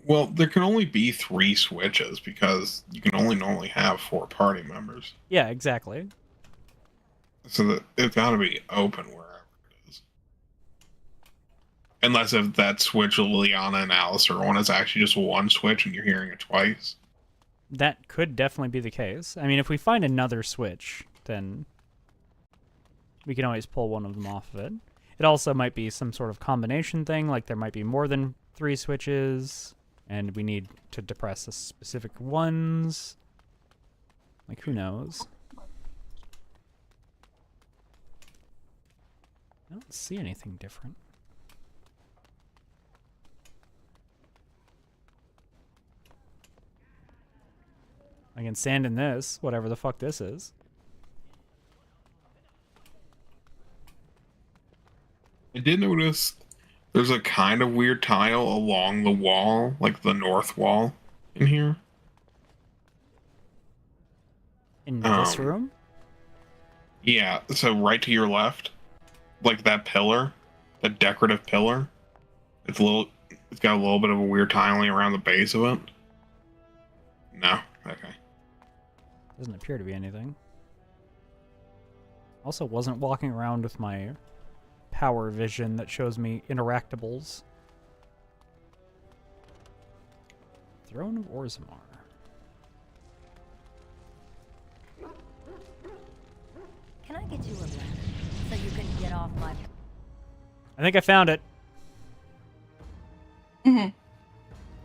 Well, there can only be 3 switches because you can only normally have 4 party members. Yeah, exactly. So that it's got to be open wherever it is. Unless if that switch of Liliana and Alistair one is actually just one switch and you're hearing it twice. That could definitely be the case. I mean, if we find another switch, then we can always pull one of them off of it. It also might be some sort of combination thing, like there might be more than 3 switches, and we need to depress the specific ones. Like, who knows? I don't see anything different. I can stand in this, whatever the fuck this is. I did notice there's a kind of weird tile along the wall, like the north wall in here. In this room? Yeah, so right to your left, like that pillar, that decorative pillar. It's got a little bit of a weird tiling around the base of it. No? Okay. Doesn't appear to be anything. Also wasn't walking around with my power vision that shows me interactables. Throne of Orzammar. Can I get you a ladder so you can get off my... I think I found it. Mm-hmm.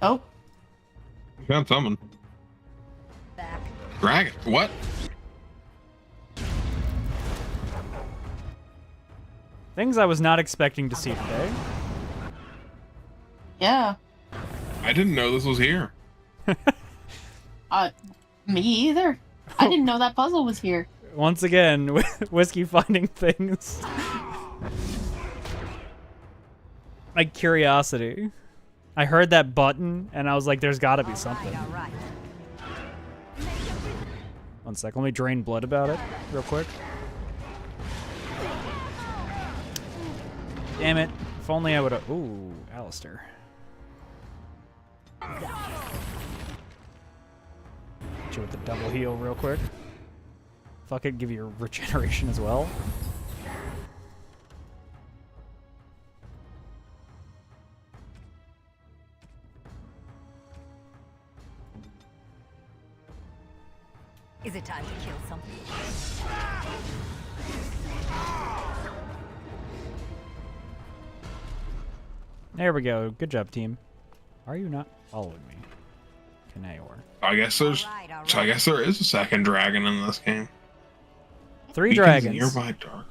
Oh. You found someone. Back. Dragon? What? Things I was not expecting to see today. Yeah. I didn't know this was here. Me either. I didn't know that puzzle was here. Once again, Whisky finding things. Like curiosity. I heard that button, and I was like, there's gotta be something. All right. 1 sec, let me drain blood about it real quick. Damn it. If only I would've... Ooh, Alistair. Hit you with the double heal real quick. Fuck it, give you regeneration as well. Is it time to kill something? There we go. Good job, team. Are you not following me? Canayor. I guess there's. So I guess there is a second dragon in this game. 3 Beacons dragons. Nearby dark.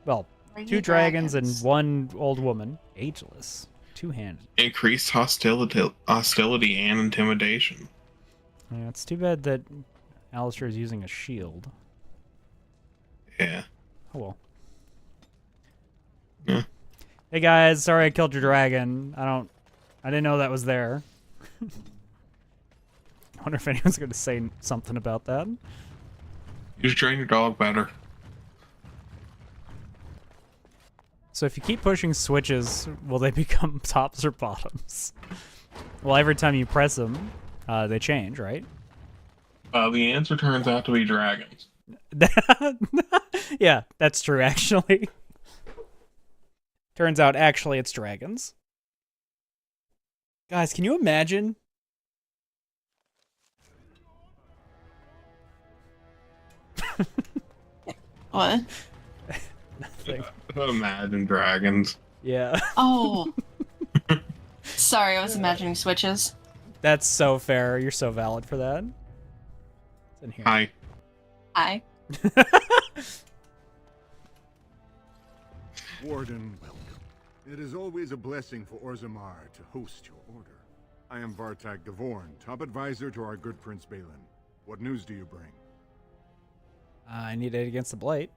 Well, 2 dragons and 1 old woman. Ageless. 2-handed. Increased hostility and intimidation. Yeah, it's too bad that Alistair is using a shield. Yeah. Oh well. Yeah. Hey guys, sorry I killed your dragon. I didn't know that was there. I wonder if anyone's going to say something about that. You should train your dog better. So if you keep pushing switches, will they become tops or bottoms? Well, every time you press them, they change, right? The answer turns out to be dragons. Yeah, that's true, actually. Turns out, actually, it's dragons. Guys, can you imagine? What? Nothing. Imagine dragons. Yeah. Oh. Sorry, I was imagining switches. That's so fair. You're so valid for that. It's in here. Hi. Hi. Warden, welcome. It is always a blessing for Orzammar to host your order. I am Vartag Gavorn, top advisor to our good Prince Balin. What news do you bring? I need aid against the Blight.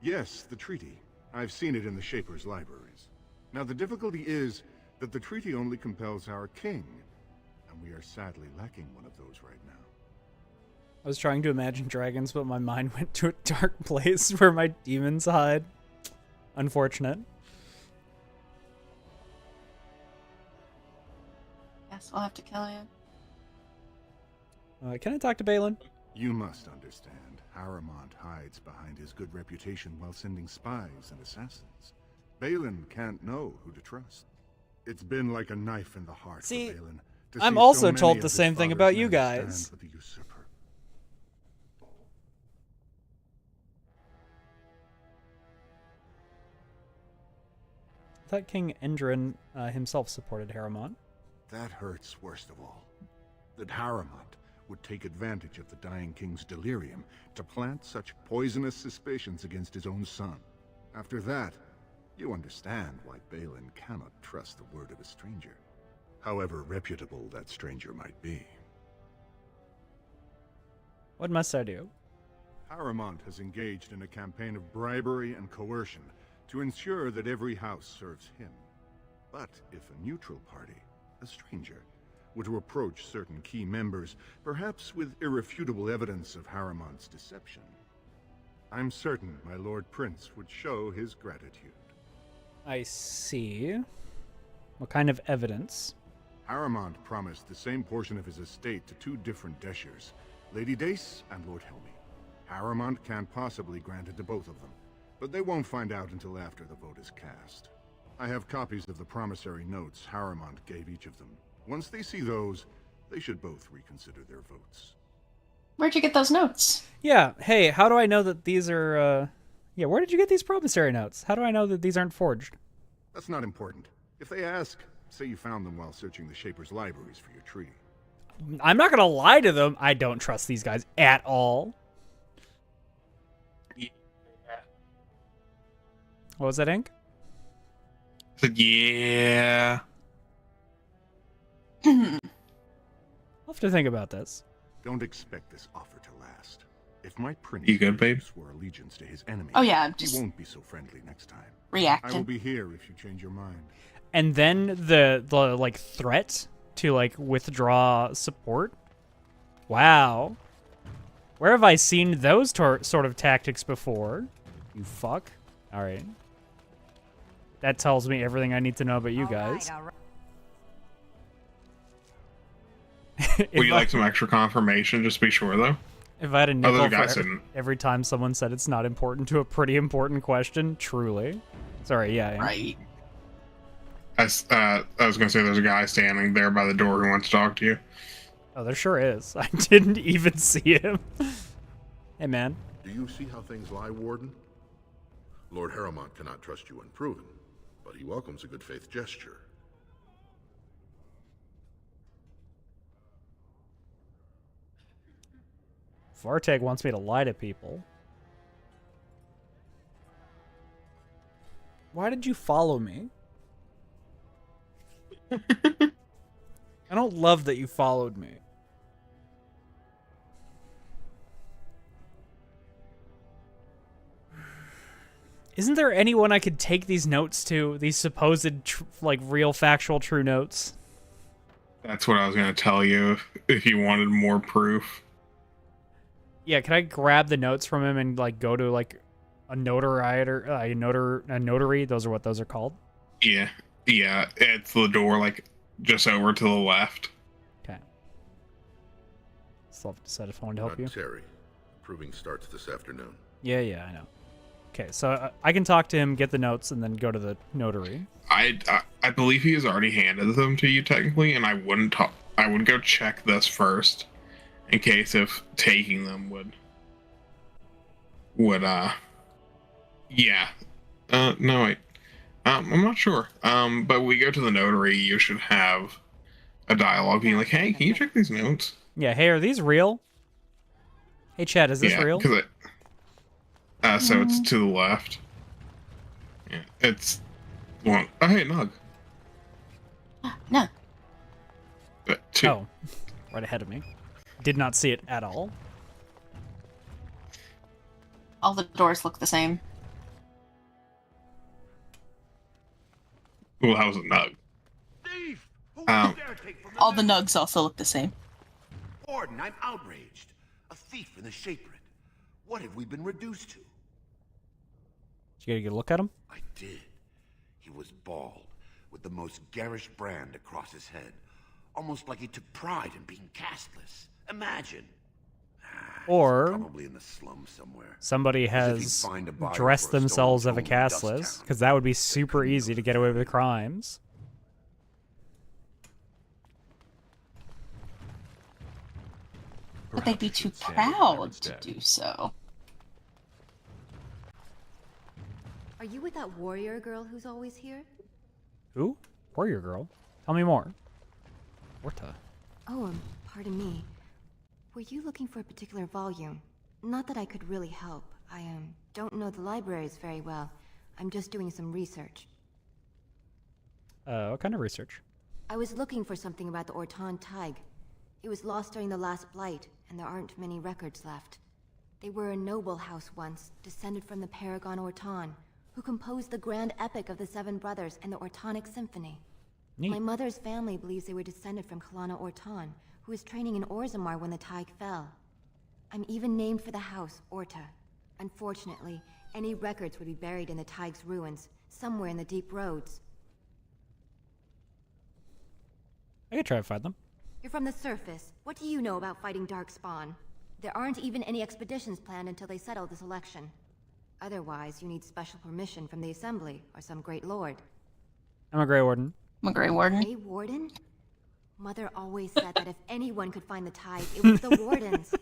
Yes, the treaty. I've seen it in the Shaper's libraries. Now the difficulty is that the treaty only compels our king, and we are sadly lacking one of those right now. I was trying to imagine dragons, but my mind went to a dark place where my demons hide. Unfortunate. Guess we'll have to kill you. Can I talk to Balin? You must understand, Haramont hides behind his good reputation while sending spies and assassins. Balin can't know who to trust. It's been like a knife in the heart See, for Balin. I'm also told the same thing about you guys. I thought King Endrin himself supported Haramont. That hurts worst of all. That Haramont would take advantage of the dying king's delirium to plant such poisonous suspicions against his own son. After that, you understand why Balin cannot trust the word of a stranger, however reputable that stranger might be. What must I do? Haramont has engaged in a campaign of bribery and coercion to ensure that every house serves him. But if a neutral party, a stranger, were to approach certain key members, perhaps with irrefutable evidence of Haramont's deception, I'm certain my Lord Prince would show his gratitude. I see. What kind of evidence? Haramont promised the same portion of his estate to 2 different Deshers, Lady Dace and Lord Helmy. Haramont can't possibly grant it to both of them, but they won't find out until after the vote is cast. I have copies of the promissory notes Haramont gave each of them. Once they see those, they should both reconsider their votes. Where'd you get those notes? Yeah, hey, how do I know that these are, Yeah, where did you get these promissory notes? How do I know that these aren't forged? That's not important. If they ask, say you found them while searching the Shaper's libraries for your treaty. I'm not gonna lie to them. I don't trust these guys at all. Yeah. What was that, Ink? Yeah. I'll have to think about this. Don't expect this offer to last. If my prince You good, babe? swore allegiance to his enemy, Oh, yeah, just he won't be so friendly next time. reacting. I will be here if you change your mind. And then the like threat to like withdraw support. Wow. Where have I seen those sort of tactics before? You fuck. All right. That tells me everything I need to know about you guys. Would you like some extra confirmation? Just be sure, though. If I had a Other nickel guys for didn't. every time someone said it's not important to a pretty important question, truly. Sorry, yeah. Right. I was gonna say there's a guy standing there by the door who wants to talk to you. Oh, there sure is. I didn't even see him. Hey, man. Do you see how things lie, Warden? Lord Harrowmont cannot trust you unproven, but he welcomes a good faith gesture. Varteg wants me to lie to people. Why did you follow me? I don't love that you followed me. Isn't there anyone I could take these notes to? These supposed, like, real factual true notes? That's what I was gonna tell you if you wanted more proof. Yeah, can I grab the notes from him and, like, go to, like, a a notary? Those are what those are called? Yeah, it's the door, like, just over to the left. Okay. Still have to decide if I want to help you. Terry. Proving starts this afternoon. Yeah, I know. Okay, so I can talk to him, get the notes, and then go to the notary. I believe he has already handed them to you technically, and I wouldn't go check this first, in case if taking them would yeah. No wait. I'm not sure. But we go to the notary, you should have a dialogue being like, hey, can you check these notes? Yeah, hey, are these real? Hey, Chad, is this real? So it's to the left. Yeah, it's one. Oh, hey, Nug. No. Two. Oh, right ahead of me. Did not see it at all. All the doors look the same. Well, how's it Nug? All the nugs also look the same. Warden, I'm outraged. A thief in the Shapered. What have we been reduced to? Did you get a good look at him? I did. He was bald, with the most garish brand across his head. Almost like he took pride in being castless. Imagine. Or Probably in the slums somewhere. somebody has dressed themselves as a castless, because that would be super easy to get away with crimes. But they'd be too proud to do so. Are you with that warrior girl who's always here? Who? Warrior girl? Tell me more. Orta. Oh, pardon me. Were you looking for a particular volume? Not that I could really help. I don't know the libraries very well. I'm just doing some research. What kind of research? I was looking for something about the Orton Tig. It was lost during the last blight, and there aren't many records left. They were a noble house once, descended from the Paragon Orton, who composed the grand epic of the Seven Brothers and the Ortonic Symphony. Neat. My mother's family believes they were descended from Kalana Orton, who was training in Orzammar when the Tig fell. I'm even named for the house, Orta. Unfortunately, any records would be buried in the Tig's ruins, somewhere in the deep roads. I could try to find them. You're from the surface. What do you know about fighting Darkspawn? There aren't even any expeditions planned until they settle this election. Otherwise, you need special permission from the Assembly or some great lord. I'm a Grey Warden. I'm a Grey Warden. Grey Warden? Mother always said that if anyone could find the Tig, it was the Wardens.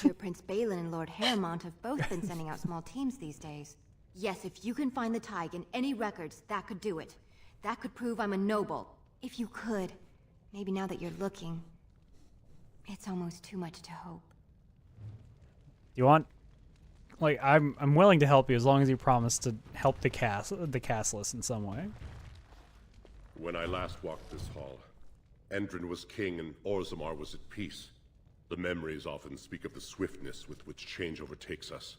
Your Prince Balin and Lord Harrowmont have both been sending out small teams these days. Yes, if you can find the Tig in any records, that could do it. That could prove I'm a noble. If you could. Maybe now that you're looking, it's almost too much to hope. You want? Like, I'm willing to help you as long as you promise to help the castless in some way. When I last walked this hall, Endrin was king and Orzammar was at peace. The memories often speak of the swiftness with which change overtakes us.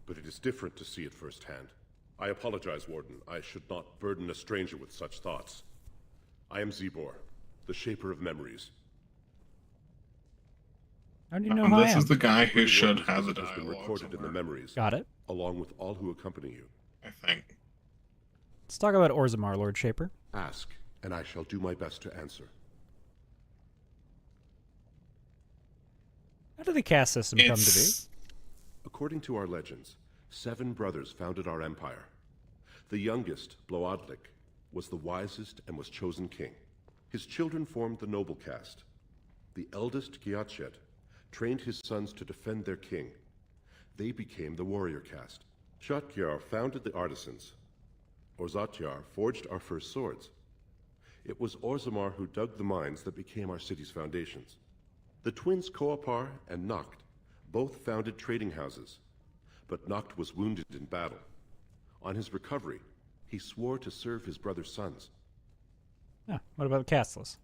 But it is different to see it firsthand. I apologize, Warden. I should not burden a stranger with such thoughts. I am Zebor, the Shaper of Memories. How do you know who I am? This is the guy who should have the Has been dialogue recorded in the somewhere. memories. Got it. Along with all who accompany you. I think. Let's talk about Orzammar, Lord Shaper. Ask, and I shall do my best to answer. How did the caste system come to be? According to our legends, 7 brothers founded our empire. The youngest, Bloodlik, was the wisest and was chosen king. His children formed the noble caste. The eldest, Giachet, trained his sons to defend their king. They became the warrior caste. Shatkyar founded the artisans. Orzatyar forged our first swords. It was Orzammar who dug the mines that became our city's foundations. The twins Koapar and Noct both founded trading houses, but Noct was wounded in battle. On his recovery, he swore to serve his brother's sons. What about the casteless?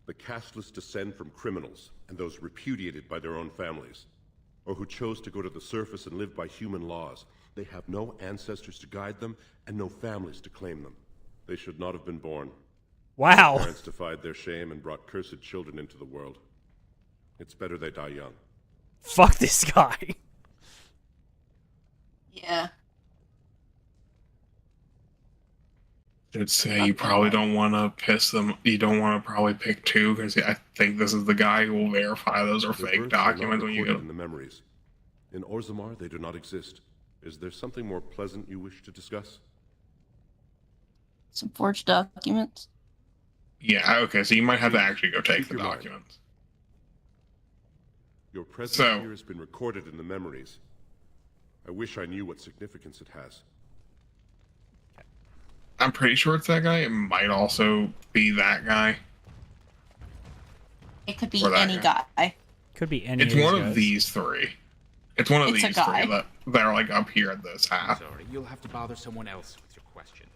The casteless descend from criminals and those repudiated by their own families, or who chose to go to the surface and live by human laws. They have no ancestors to guide them and no families to claim them. They should not have been born. Wow. Their parents defied their shame and brought cursed children into the world. It's better they die young. Fuck this guy. Yeah. I'd say you probably don't want to piss them. You don't want to probably pick 2 because I think this is the guy who will verify those are Their fake births are not documents when you recorded go. in the memories. In Orzammar, they do not exist. Is there something more pleasant you wish to discuss? Some forged documents. Yeah, okay, so you might have to actually go take the documents. Your presence So- here has been recorded in the memories. I wish I knew what significance it has. I'm pretty sure it's that guy. It might also be that guy. It could be Or that any guy. Could be any. It's of these one guys. of these 3. It's one of It's a these guy. 3 that are like up here at this half. Sorry, you'll have to bother someone else with your questions.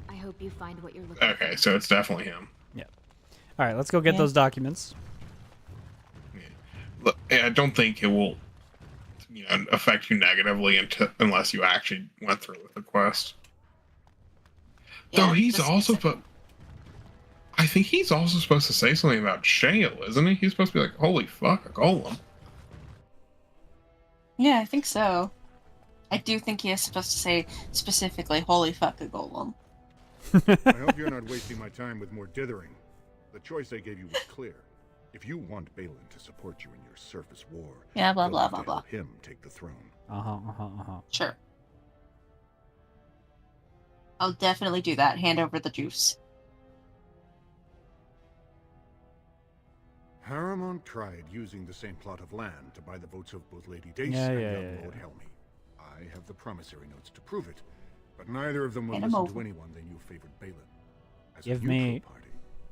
I hope you find what you're looking Okay, so it's definitely him. Yeah. All right, let's go get Yeah. those documents. Look, I don't think it will, affect you negatively unless you actually went through with the quest. Yeah, Though he's this- also, I think he's also supposed to say something about Shale, isn't he? He's supposed to be like, "Holy fuck, a golem." Yeah, I think so. I do think he is supposed to say specifically, "Holy fuck, a golem." I hope you're not wasting my time with more dithering. The choice I gave you was clear. If you want Balin to support you in your surface war, Yeah, blah, you'll blah, have blah, to blah. help him take the throne. Sure. I'll definitely do that. Hand over the juice. Harriman tried using the same plot of land to buy the votes of both Lady Dace Yeah, and yeah, young yeah, Lord yeah. Helmy. I have the promissory notes to prove it, but neither of them will Hand 'em listen to over. anyone they knew favored Balin. As Give a me- neutral party,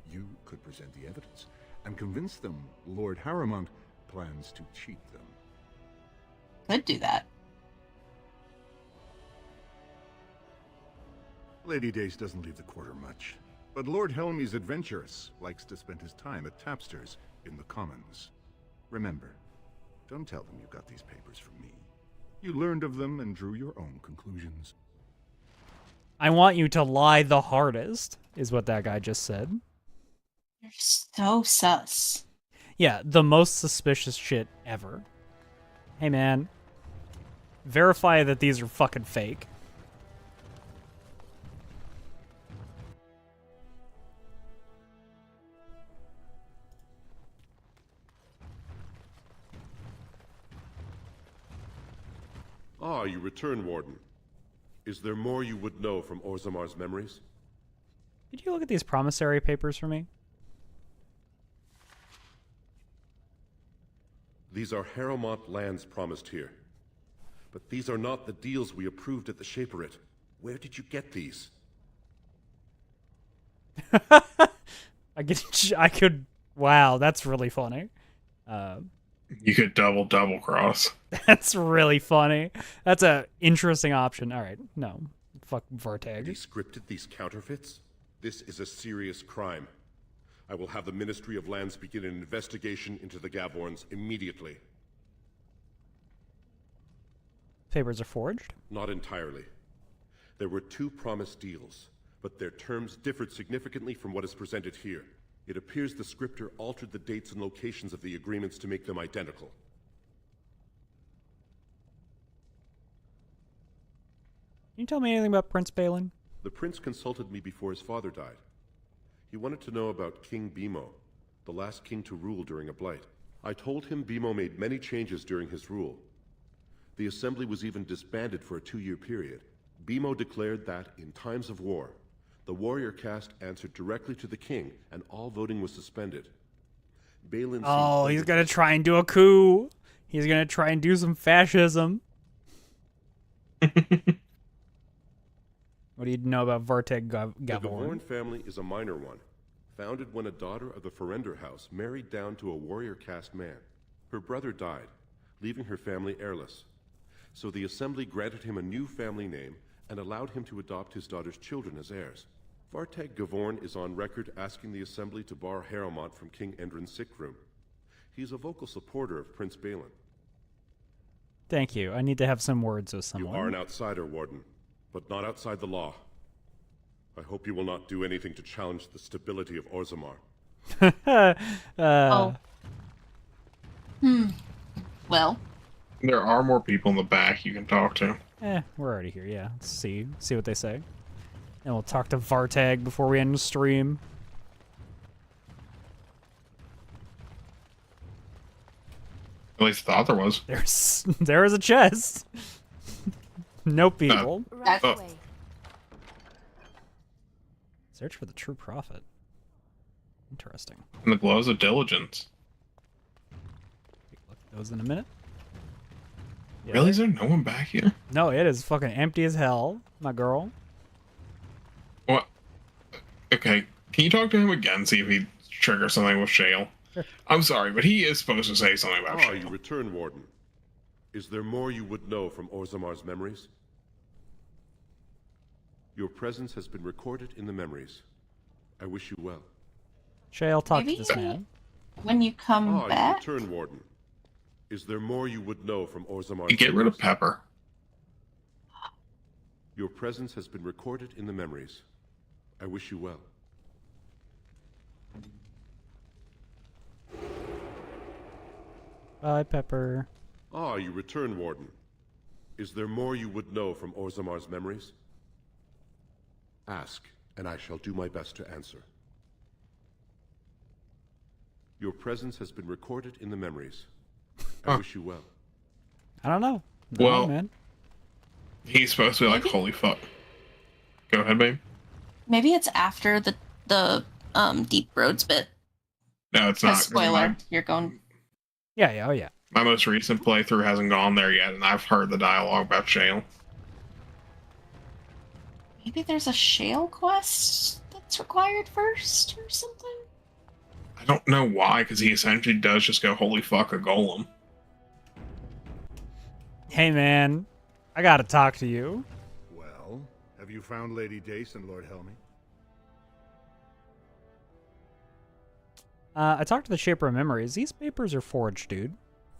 you could present the evidence and convince them Lord Harriman plans to cheat them. Could do that. Lady Dace doesn't leave the quarter much, but Lord Helmy's adventurous, likes to spend his time at tapsters in the Commons. Remember, don't tell them you got these papers from me. You learned of them and drew your own conclusions. I want you to lie the hardest, is what that guy just said. You're so sus. Yeah, the most suspicious shit ever. Hey, man. Verify that these are fucking fake. Ah, you return, Warden. Is there more you would know from Orzammar's memories? Could you look at these promissory papers for me? These are Harrowmont lands promised here. But these are not the deals we approved at the Shaperate. Where did you get these? I could. Wow, that's really funny. You could double cross. That's really funny. That's a interesting option. All right, no, fuck Verteg. He scripted these counterfeits? This is a serious crime. I will have the Ministry of Lands begin an investigation into the Gavorns immediately. Papers are forged? Not entirely. There were 2 promised deals, but their terms differed significantly from what is presented here. It appears the scripter altered the dates and locations of the agreements to make them identical. you tell me anything about Prince Balin? The prince consulted me before his father died. He wanted to know about King Bimo, the last king to rule during a blight. I told him Bimo made many changes during his rule. The assembly was even disbanded for a 2-year period. Bimo declared that, in times of war, the warrior caste answered directly to the king, and all voting was suspended. Balin Oh, he's gonna try and do a coup. He's gonna try and do some fascism. What do you know about Varteg The Gavorn? Gavorn family is a minor one, founded when a daughter of the Ferender house married down to a warrior caste man. Her brother died, leaving her family heirless. So the assembly granted him a new family name and allowed him to adopt his daughter's children as heirs. Varteg Gavorn is on record asking the assembly to bar Harrowmont from King Endrin's sick room. He is a vocal supporter of Prince Balin. Thank you. I need to have some words with You someone. are an outsider, Warden, but not outside the law. I hope you will not do anything to challenge the stability of Orzammar. Well. There are more people in the back you can talk to. We're already here, yeah. Let's see what they say. And we'll talk to Vartag before we end the stream. At least I thought there was. There is a chest. No people. That's Search for the true prophet. Interesting. And the glows of diligence. Take a look at those in a minute. Yeah. Really? Is there no one back here? No, it is fucking empty as hell, my girl. What? Okay, can you talk to him again, see if he triggers something with Shale? Sure. I'm sorry, but he is supposed to say something about Shale. You return, Warden. Is there more you would know from Orzammar's memories? Your presence has been recorded in the memories. I wish you well. Shale, talk Maybe to this man. when you come back. You return, Warden. Is there more you would know from Orzammar's You get rid of memories? Pepper. Your presence has been recorded in the memories. I wish you well. Bye, Pepper. You return, Warden. Is there more you would know from Orzammar's memories? Ask, and I shall do my best to answer. Your presence has been recorded in the memories. I wish you well. I don't know. Well, man. He's supposed to be like, holy fuck. Go ahead, babe. Maybe it's after the Deep Roads bit. No, it's not. Spoiler, you're going. Yeah, oh yeah. My most recent playthrough hasn't gone there yet, and I've heard the dialogue about Shale. Maybe there's a Shale quest that's required first or something? I don't know why, because he essentially does just go, holy fuck, a golem. Hey, man. I gotta talk to you. Well, have you found Lady Dace and Lord Helmy? I talked to the Shaper of Memories. These papers are forged, dude.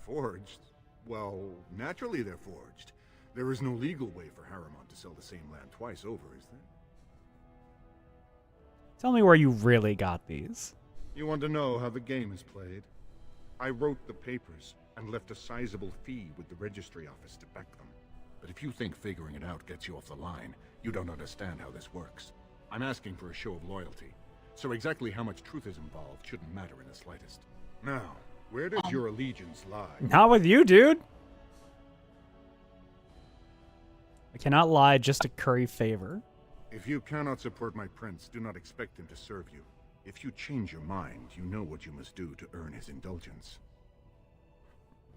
Forged? Well, naturally they're forged. There is no legal way for Harrowmont to sell the same land twice over, is there? Tell me where you really got these. You want to know how the game is played? I wrote the papers and left a sizable fee with the registry office to back them. But if you think figuring it out gets you off the line, you don't understand how this works. I'm asking for a show of loyalty. So exactly how much truth is involved shouldn't matter in the slightest. Now, where does your allegiance lie? Not with you, dude. I cannot lie just to curry favor. If you cannot support my prince, do not expect him to serve you. If you change your mind, you know what you must do to earn his indulgence.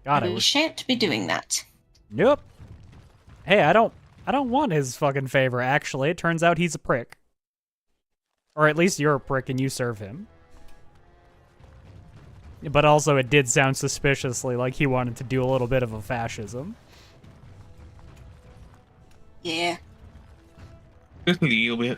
God, We shan't be doing that. Nope. Hey, I don't want his fucking favor, actually. It turns out he's a prick. Or at least you're a prick and you serve him. But also it did sound suspiciously like he wanted to do a little bit of a fascism. Yeah. Just a little bit.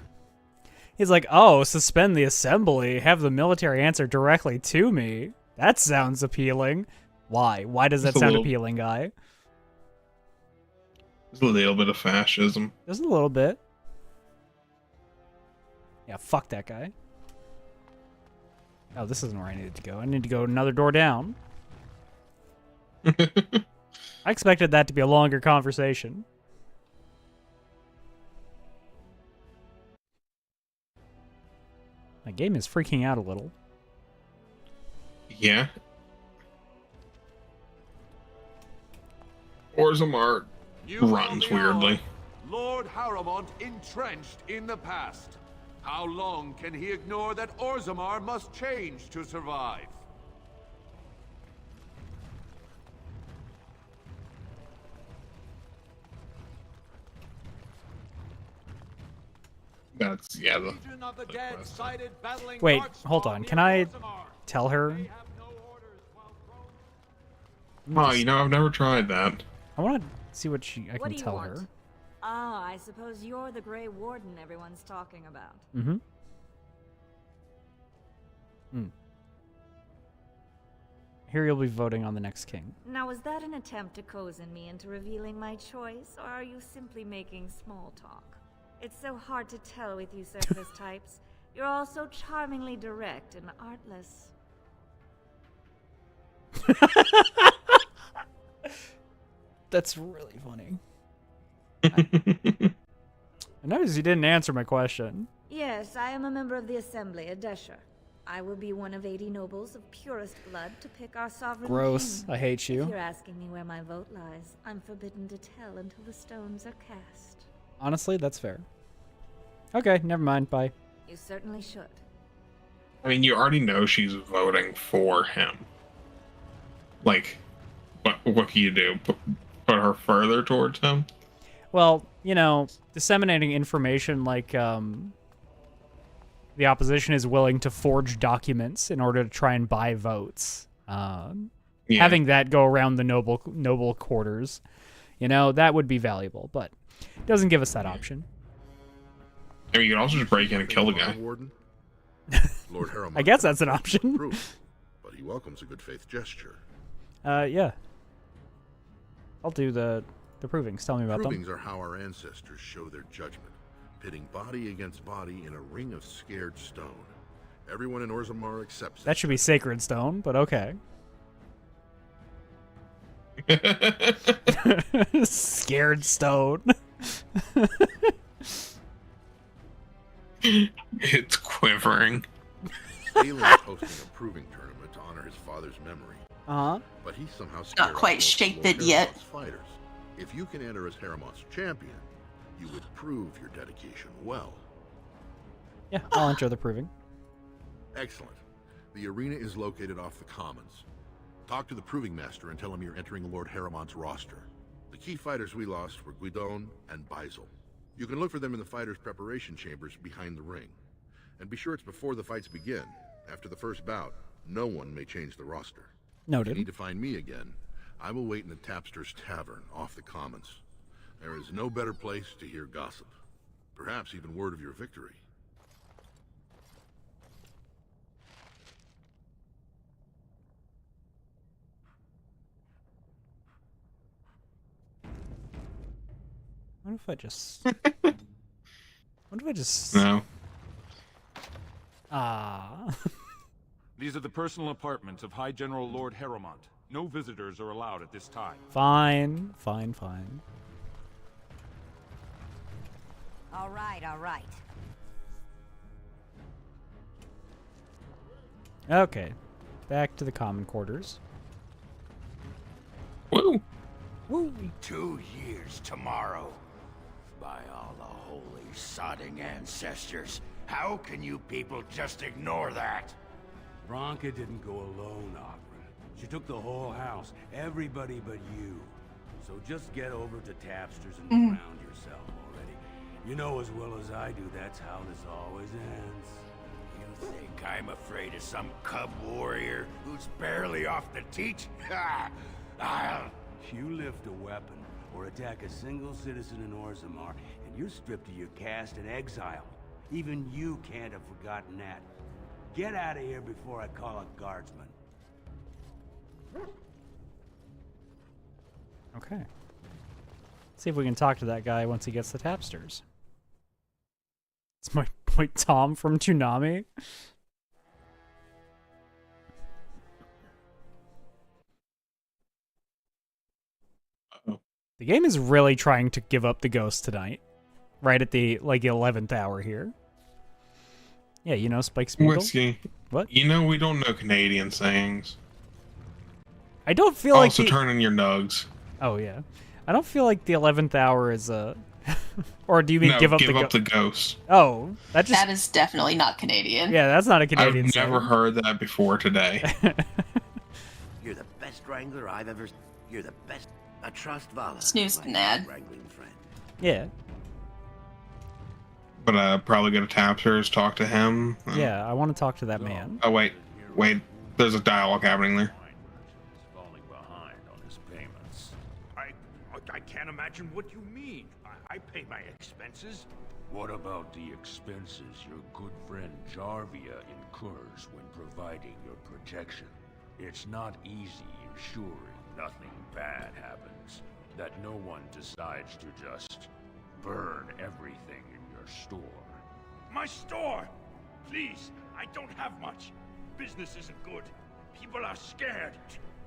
He's like, oh, suspend the assembly, have the military answer directly to me. That sounds appealing. Why? Why does that Just a sound little- appealing, guy? There's a little bit of fascism. Just a little bit. Yeah, fuck that guy. Oh, this isn't where I needed to go. I need to go another door down. I expected that to be a longer conversation. My game is freaking out a little. Yeah. Orzammar runs weirdly. Lord Harrowmont entrenched in the past. How long can he ignore that Orzammar must change to survive? That's, yeah. Wait, hold on. Can I tell her? Oh, you know, I've never tried that. I want to see what I What can do you tell want? her. Ah, I suppose you're the Grey Warden everyone's talking about. Mm-hmm. Here you'll be voting on the next king. Now, was that an attempt to cozen me into revealing my choice, or are you simply making small talk? It's so hard to tell with you surface types. You're all so charmingly direct and artless. That's really funny. I noticed you didn't answer my question. Yes, I am a member of the Assembly, a Desher. I will be one of 80 nobles of purest blood to pick our sovereign Gross. king. I hate you. If you're asking me where my vote lies, I'm forbidden to tell until the stones are cast. Honestly, that's fair. Okay, never mind. Bye. You certainly should. I mean, you already know she's voting for him. Like, what can you do? Put her further towards him? Well, you know, disseminating information like the opposition is willing to forge documents in order to try and buy votes. Having that go around the noble quarters, you know, that would be valuable, but it doesn't give us that option. I mean, you can also just break in and kill the guy. Lord Harrowmont I guess that's an option. But he welcomes a good faith gesture. Yeah. I'll do the provings. Tell me about them. Provings are how our ancestors show their judgment, pitting body against body in a ring of scared stone. Everyone in Orzammar accepts That should be sacred stone, but okay. Scared stone. It's quivering. Balin's hosting a proving tournament to honor his father's memory. Uh-huh. But he somehow Not quite shaped it yet. Fighters. If you can enter as Harrowmont's champion, you would prove your dedication well. Yeah, I'll enter the proving. Excellent. The arena is located off the Commons. Talk to the proving master and tell him you're entering Lord Harrowmont's roster. The key fighters we lost were Guidon and Beisel. You can look for them in the fighters' preparation chambers behind the ring. And be sure it's before the fights begin. After the first bout, no one may change the roster. Noted. If you need to find me again, I will wait in the Tapster's Tavern off the Commons. There is no better place to hear gossip. Perhaps even word of your victory. What if I just... What if I just... No. Ah. These are the personal apartments of High General Lord Harrowmont. No visitors are allowed at this time. Fine. Fine, fine. All right, all right. Okay. Back to the common quarters. Woo! Woo! 2 years tomorrow. By all the holy sodding ancestors, how can you people just ignore that? Bronca didn't go alone, Ogren. She took the whole house, everybody but you. So just get over to Tapster's and ground yourself already. You know as well as I do, that's how this always ends. You think I'm afraid of some cub warrior who's barely off the teat? Ha! I'll... You lift a weapon or attack a single citizen in Orzammar, and you're stripped of your caste and exiled. Even you can't have forgotten that. Get out of here before I call a guardsman. Okay. See if we can talk to that guy once he gets the Tapsters. It's my boy Tom from Toonami. The game is really trying to give up the ghost tonight. Right at the, 11th hour here. Yeah, you know Spike Spiegel? Whiskey. What? You know we don't know Canadian sayings. I don't feel like also turn in your nugs. Oh yeah, I don't feel like the 11th hour is or do you mean No, give up the ghost? Oh, that is definitely not Canadian. Yeah, that's not a Canadian. I've never heard that before today. You're the best wrangler I've ever. You're the best. I trust Vala. Snooze my Nad. wrangling friend. Yeah. But probably go to Tapsters, talk to him. Yeah, I want to talk to that man. Oh wait. There's a dialogue happening there. Falling behind on his payments. I can't imagine what you mean. I pay my expenses. What about the expenses your good friend Jarvia incurs when providing your protection? It's not easy ensuring nothing bad happens, that no one decides to just burn everything in your store. My store! Please, I don't have much. Business isn't good. People are scared.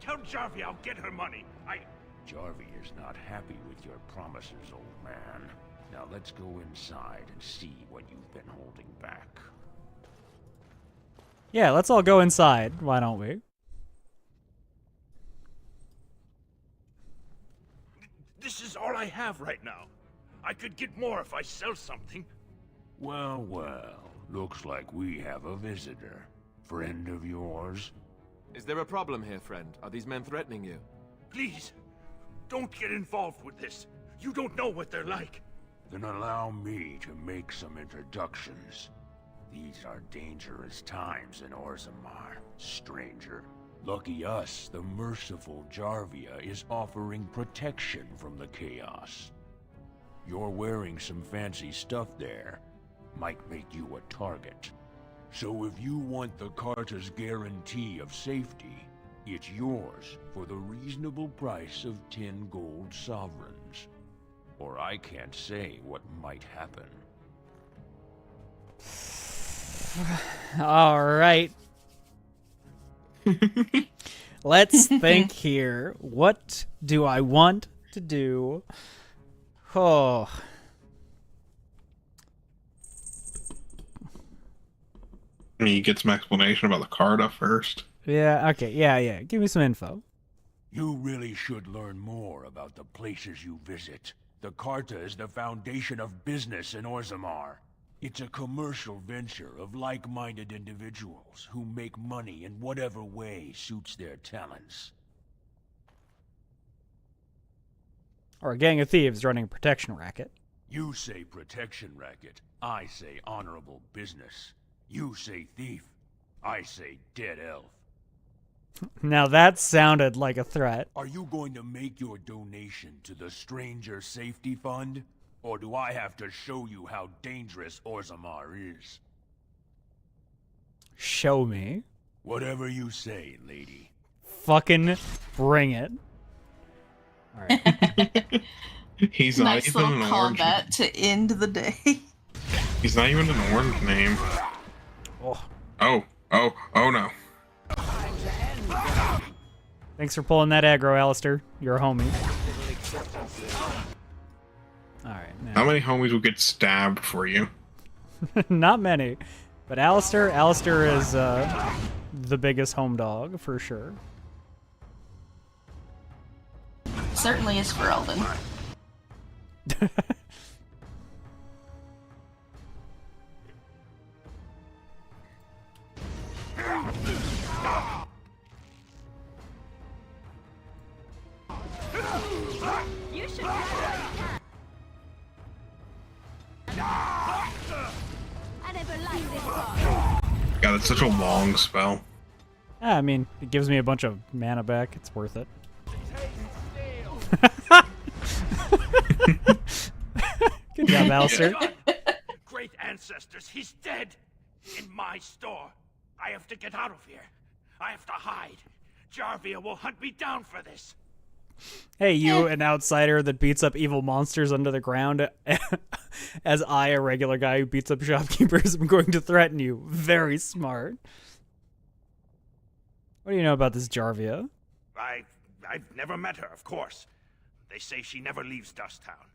Tell Jarvia I'll get her money. Jarvia is not happy with your promises, old man. Now let's go inside and see what you've been holding back. Yeah, let's all go inside. Why don't we? This is all I have right now. I could get more if I sell something. Well, looks like we have a visitor. Friend of yours? Is there a problem here, friend? Are these men threatening you? Please, don't get involved with this. You don't know what they're like. Then allow me to make some introductions. These are dangerous times in Orzammar, stranger. Lucky us, the merciful Jarvia is offering protection from the chaos. You're wearing some fancy stuff there. Might make you a target. So if you want the Carta's guarantee of safety, it's yours for the reasonable price of 10 gold sovereigns. Or I can't say what might happen. All right. Let's think here. What do I want to do? Oh. You get some explanation about the Carta first. Yeah, okay. Yeah. Give me some info. You really should learn more about the places you visit. The Carta is the foundation of business in Orzammar. It's a commercial venture of like-minded individuals who make money in whatever way suits their talents. Or a gang of thieves running a protection racket. You say protection racket, I say honorable business. You say thief, I say dead elf. Now that sounded like a threat. Are you going to make your donation to the Stranger Safety Fund? Or do I have to show you how dangerous Orzammar is? Show me. Whatever you say, lady. Fucking bring it. All right. He's not nice even little an combat orange. to end the day. He's not even an orange name. Oh no. Thanks for pulling that aggro, Alistair. You're a homie. Alright, now. How many homies will get stabbed for you? Not many. But Alistair is the biggest home dog, for sure. Certainly is for Eldon. You should I never liked this part. God, it's such a long spell. I mean, it gives me a bunch of mana back. It's worth it. Good job, Alistair. Great ancestors, he's dead! In my store. I have to get out of here. I have to hide. Jarvia will hunt me down for this. Hey, you, an outsider that beats up evil monsters under the ground, as I, a regular guy who beats up shopkeepers, am going to threaten you. Very smart. What do you know about this Jarvia? I've never met her, of course. They say she never leaves Dusttown.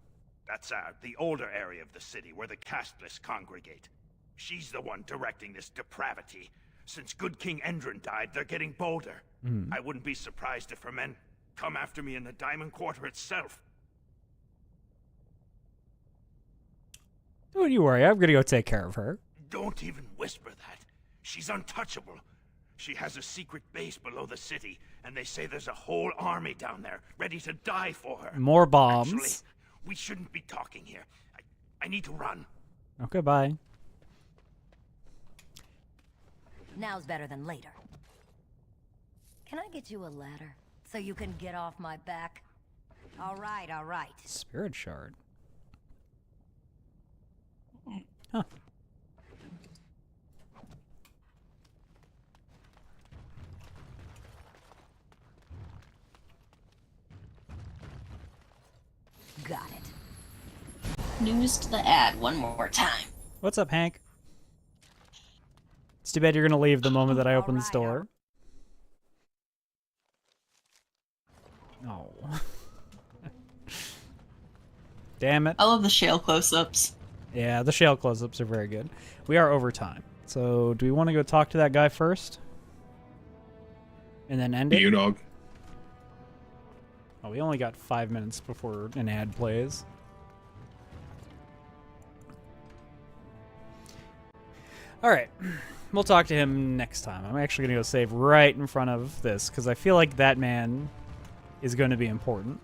That's the older area of the city where the casteless congregate. She's the one directing this depravity. Since good King Endrin died, they're getting bolder. I wouldn't be surprised if her men come after me in the Diamond Quarter itself. Don't you worry, I'm gonna go take care of her. Don't even whisper that. She's untouchable. She has a secret base below the city, and they say there's a whole army down there, ready to die for her. More bombs. Actually, we shouldn't be talking here. I need to run. Okay, bye. Now's better than later. Can I get you a ladder so you can get off my back? All right, all right. Spirit shard. Huh. Got it. News to the ad one more time. What's up, Hank? It's too bad you're gonna leave the moment that I open the store. Oh. Damn it. I love the shale close-ups. Yeah, the shale close-ups are very good. We are over time. So, do we want to go talk to that guy first? And then end it? You dog. Oh, we only got 5 minutes before an ad plays. Alright. We'll talk to him next time. I'm actually going to go save right in front of this, because I feel like that man is going to be important.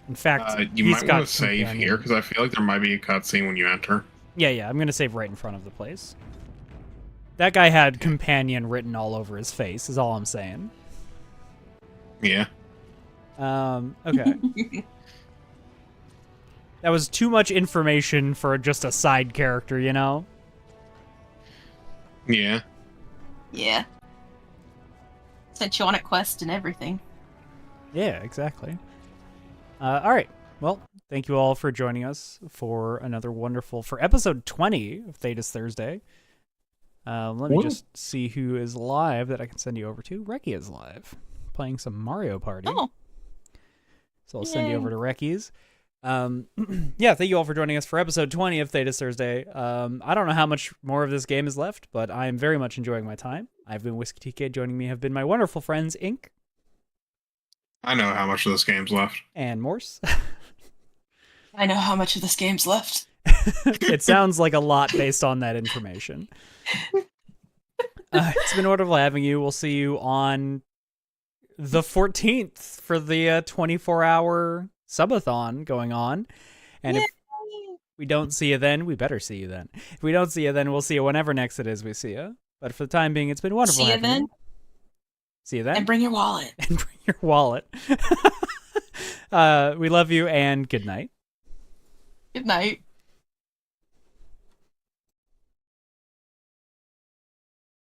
In fact, you he's might got want to save here, because I feel like there might be a cutscene when you enter. Yeah, I'm going to save right in front of the place. That guy had companion written all over his face, is all I'm saying. Yeah. Okay. That was too much information for just a side character, you know? Yeah. Yeah. Sent you on a quest and everything. Yeah, exactly. Alright. Well, thank you all for joining us for another wonderful... For episode 20 of Thedas Thursday. Let me just see who is live that I can send you over to. Reki is live. Playing some Mario Party. Oh. So I'll send you over to Reki's. Yeah, thank you all for joining us for episode 20 of Thedas Thursday. I don't know how much more of this game is left, but I am very much enjoying my time. I've been Whisky TK. Joining me have been my wonderful friends, Ink. I know how much of this game's left. And Morse. I know how much of this game's left. It sounds like a lot based on that information. It's been wonderful having you. We'll see you on the 14th for the 24-hour subathon going on. And if we don't see you then, we better see you then. If we don't see you then, we'll see you whenever next it is we see you. But for the time being, it's been wonderful having you. See you then. And bring your wallet. And bring your wallet. We love you and good night. Good night.